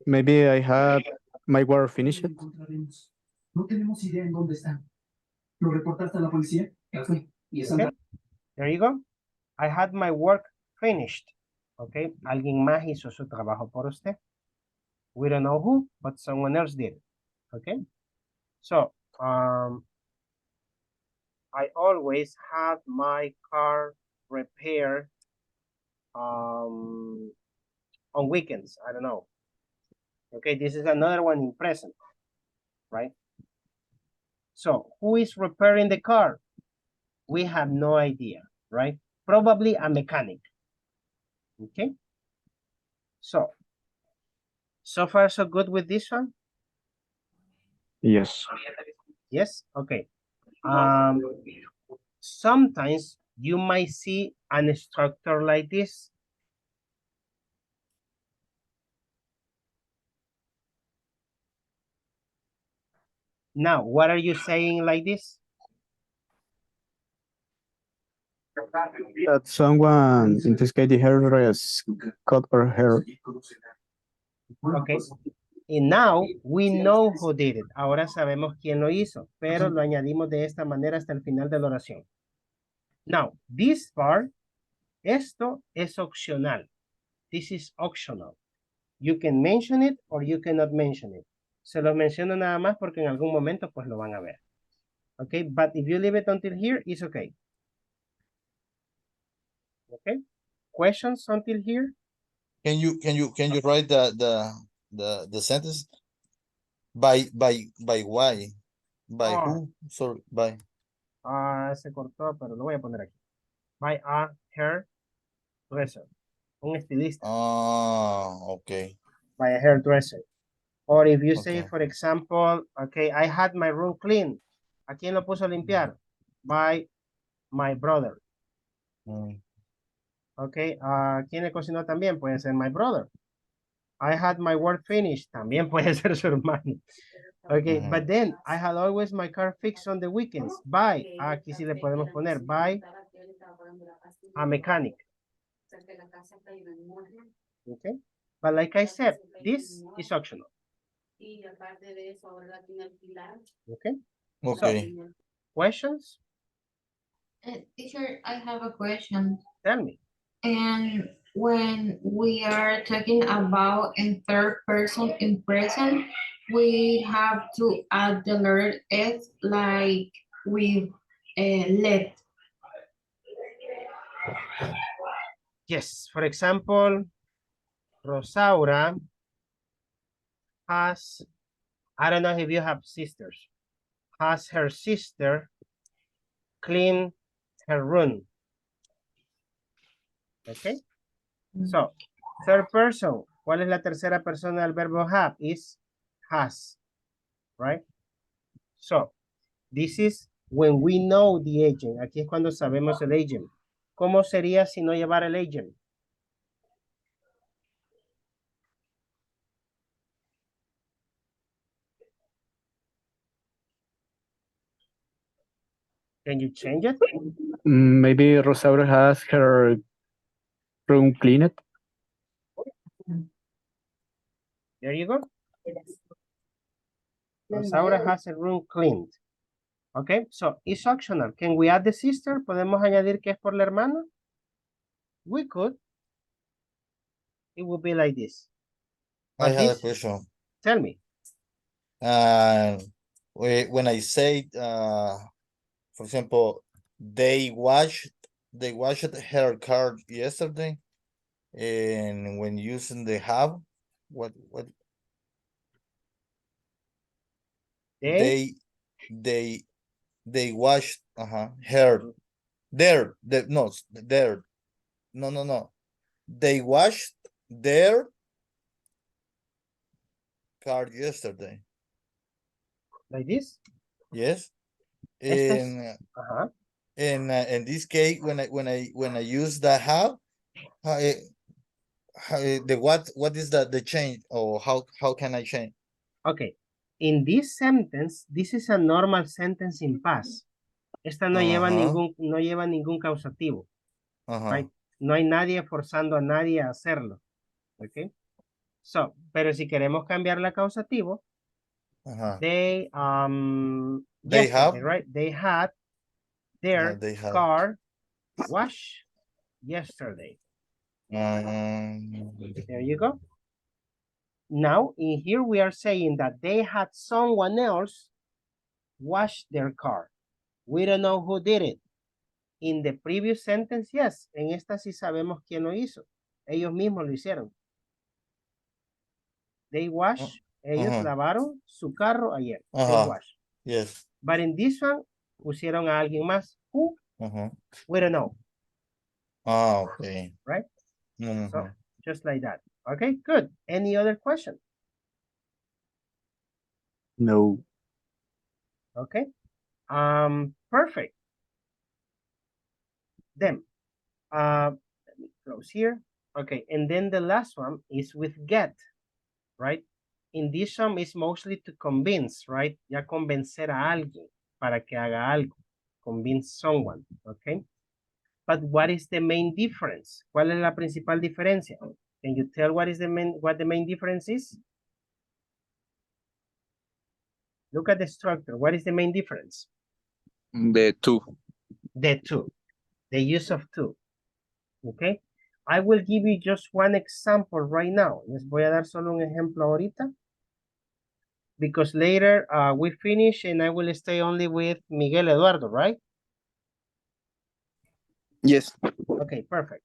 Maybe I had my work finished. No tenemos idea en dónde están. ¿Lo reportaste a la policía? Ya fue. Y esa Okay. There you go. I had my work finished. Okay. Alguien más hizo su trabajo por usted. We don't know who, but someone else did. Okay. So, I always have my car repaired on weekends. I don't know. Okay, this is another one in present, right? So, who is repairing the car? We have no idea, right? Probably a mechanic. Okay. So far so good with this one? Yes. Yes, okay. Sometimes you might see a structure like this. Now, what are you saying like this? That someone, in this case, the hairdress cut her hair. Okay. And now we know who did it. Ahora sabemos quién lo hizo, pero lo añadimos de esta manera hasta el final de la oración. Now, this part, esto es opcional. This is optional. You can mention it or you cannot mention it. Se los menciono nada más porque en algún momento pues lo van a ver. Okay, but if you leave it until here, it's okay. Okay, questions until here? Can you write the sentence by why? By who? Sorry, by. Se cortó, pero lo voy a poner aquí. By a hairdresser. Un estilista. Okay. By a hairdresser. Or if you say, for example, okay, I had my room cleaned. ¿A quién lo puso a limpiar? By my brother. Okay, ¿quién le cocinó también? Puede ser my brother. I had my work finished. También puede ser su hermano. Okay, but then I had always my car fixed on the weekends. By, aquí sí le podemos poner, by a mechanic. Okay, but like I said, this is optional. Okay. Okay. So, questions? Teacher, I have a question. Tell me. And when we are talking about in third person in present, we have to add the letter S like with let. Yes, for example, Rosaura has, I don't know if you have sisters, has her sister clean her room. Okay. So, third person. ¿Cuál es la tercera persona del verbo have? Is has. Right? So, this is when we know the agent. Aquí es cuando sabemos el agent. ¿Cómo sería si no llevara el agent? Can you change it? Maybe Rosaura has her room cleaned. There you go. Rosaura has a room cleaned. Okay, so it's optional. Can we add the sister? ¿Podemos añadir que es por la hermana? We could. It would be like this. I But have a this, question. tell me. When I say, for example, they washed her car yesterday, and when using the have, what They they washed her their the no their no they washed their car yesterday. Like this? Yes. Este es- And Ajá. in this case, when I use the have, the what is the change, or how can I change? Okay. In this sentence, this is a normal sentence in past. Esta no lleva ningún causativo. Right? No hay nadie forzando a nadie a hacerlo. Okay. So, pero si queremos cambiar la causativo, they yesterday, have, right? They had their they have. car washed yesterday. There you go. Now, in here we are saying that they had someone else wash their car. We don't know who did it. In the previous sentence, yes. En esta sí sabemos quién lo hizo. Ellos mismos lo hicieron. They wash, ellos lavaron su carro ayer. They wash. Yes. But in this one, pusieron a alguien más. Who? We don't know. Okay. Right? So, just like that. Okay, good. Any other question? No. Okay. Perfect. Then, let me close here. Okay, and then the last one is with get, right? In this one is mostly to convince, right? Ya convencer a alguien para que haga algo. Convince someone, okay? But what is the main difference? ¿Cuál es la principal diferencia? Can you tell what the main difference is? Look at the structure. What is the main difference? The two. The two. The use of two. Okay. I will give you just one example right now. Les voy a dar solo un ejemplo ahorita. Because later we finish and I will stay only with Miguel Eduardo, right? Yes. Okay, perfect.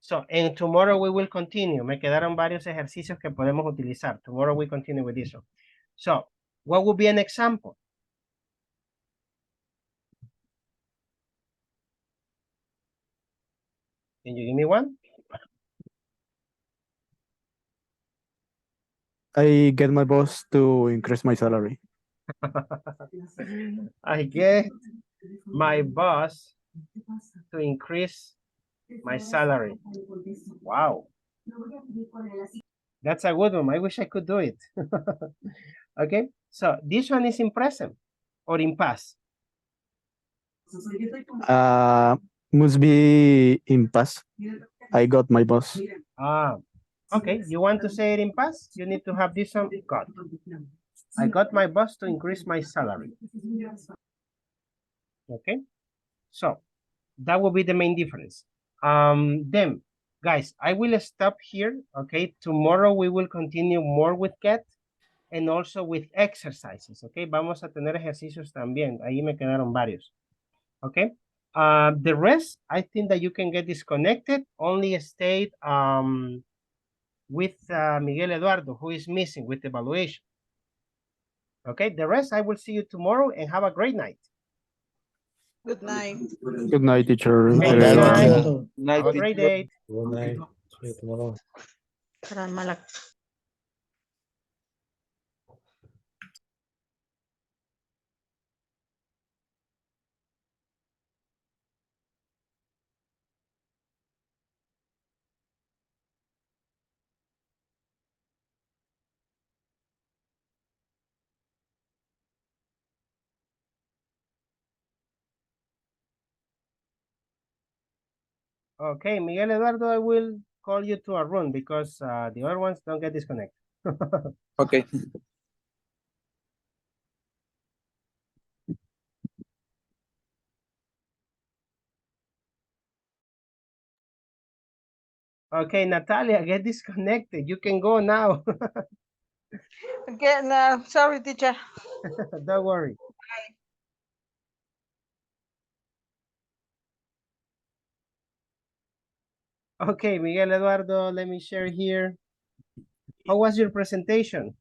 So, and tomorrow we will continue. Me quedaron varios ejercicios que podemos utilizar. Tomorrow we continue with this one. So, what would be an example? Can you give me one? I get my boss to increase my salary. I get my boss to increase my salary. Wow. That's a good one. I wish I could do it. Okay, so this one is in present or in past? Must be in past. I got my boss. Okay, you want to say it in past? You need to have this one got. I got my boss to increase my salary. Okay, so that will be the main difference. Then, guys, I will stop here. Okay, tomorrow we will continue more with get and also with exercises. Okay, vamos a tener ejercicios también. Ahí me quedaron varios. Okay, the rest, I think that you can get disconnected. Only stay with Miguel Eduardo, who is missing with evaluation. Okay, the rest, I will see you tomorrow and have a great night. Good night. Good night, teacher. Good night. Have a great day. Good night. See you tomorrow. Caramba, Okay, Miguel Eduardo, I will call you to a room because the other ones don't get disconnected. Okay. Okay, Natalia, get disconnected. You can go now. Okay, no, sorry, teacher. Don't worry. Okay, Miguel Eduardo, let me share here. How was your presentation?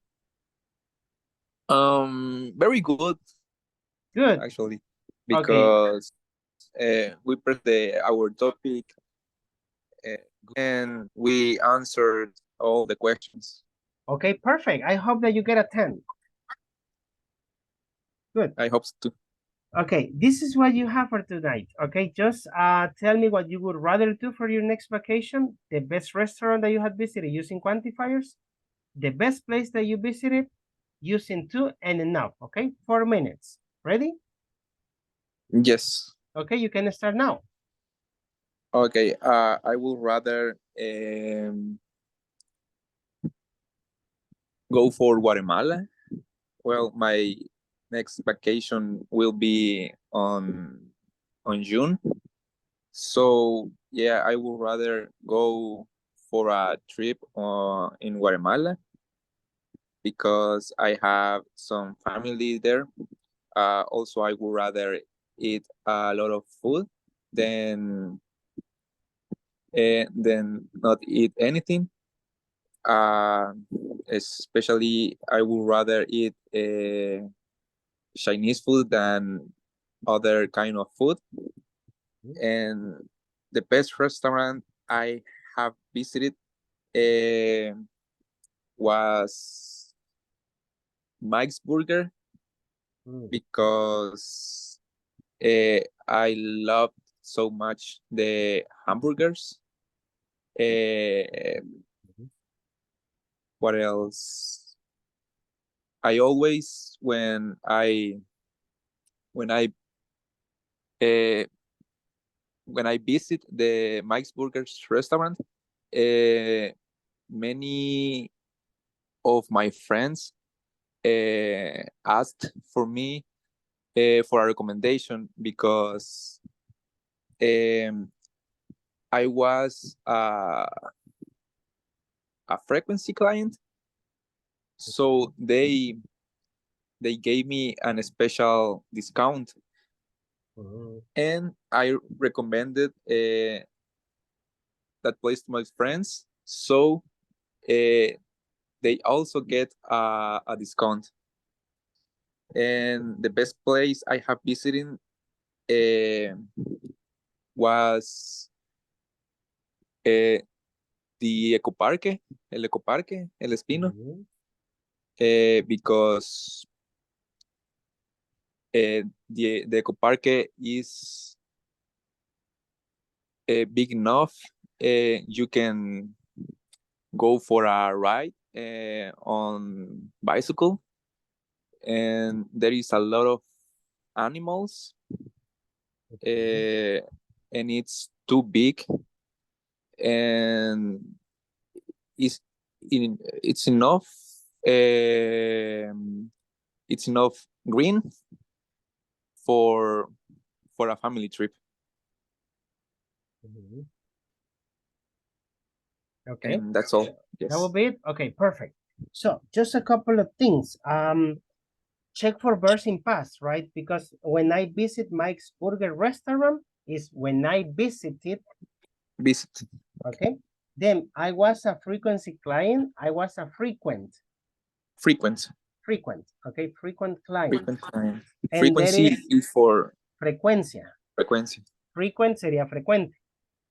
Very good. Good. Actually, Okay. because we present our topic and we answered all the questions. Okay, perfect. I hope that you get a 10. Good. I hope so too. Okay, this is what you have for tonight. Okay, just tell me what you would rather do for your next vacation, the best restaurant that you had visited using quantifiers, the best place that you visited using 2 and enough. Okay, 4 minutes. Ready? Yes. Okay, you can start now. Okay. I would rather go for Guatemala. Well, my next vacation will be on June. So yeah, I would rather go for a trip in Guatemala because I have some family there. Also, I would rather eat a lot of food than not eat anything. Especially, I would rather eat Chinese food than other kind of food. And the best restaurant I have visited was Mike's Burger because I loved so much the hamburgers. What else? I always when I visit the Mike's Burgers restaurant, many of my friends asked for me for a recommendation because I was a frequency client, so they gave me an special discount, and I recommended that place to my friends, so they also get a discount. And the best place I have visited was the Ecoparque, el Ecoparque, El Espino, because the Ecoparque is big enough. You can go for a ride on bicycle, and there is a lot of animals, and it's too big, and it's enough. It's enough green for a family trip. Okay. And that's all. Yes. That will be it? Okay, perfect. So just a couple of things. Check for birds in past, right? Because when I visit Mike's Burger restaurant is when I visited. Okay. Then I was a frequency client. I was a frequent. Frequent. Okay, frequent client. Frequent client. And Frequency is for frecuencia. frequency. Frequent sería frecuente.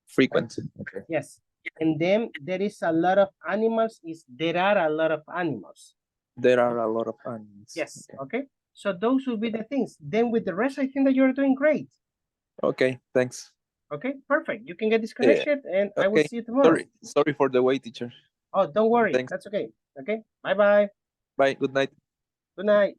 Frequent. Okay. Yes. And then there is a lot of animals. There are a lot of animals. There are a lot of animals. Yes. Okay. So those will be the things. Then with the rest, I think that you're doing great. Okay. Thanks. Okay. Perfect. You can get disconnected, and I will see you tomorrow. Sorry for the wait, teacher. Oh, don't worry. Thanks. That's okay. Okay. Bye-bye. Bye. Good night. Good night.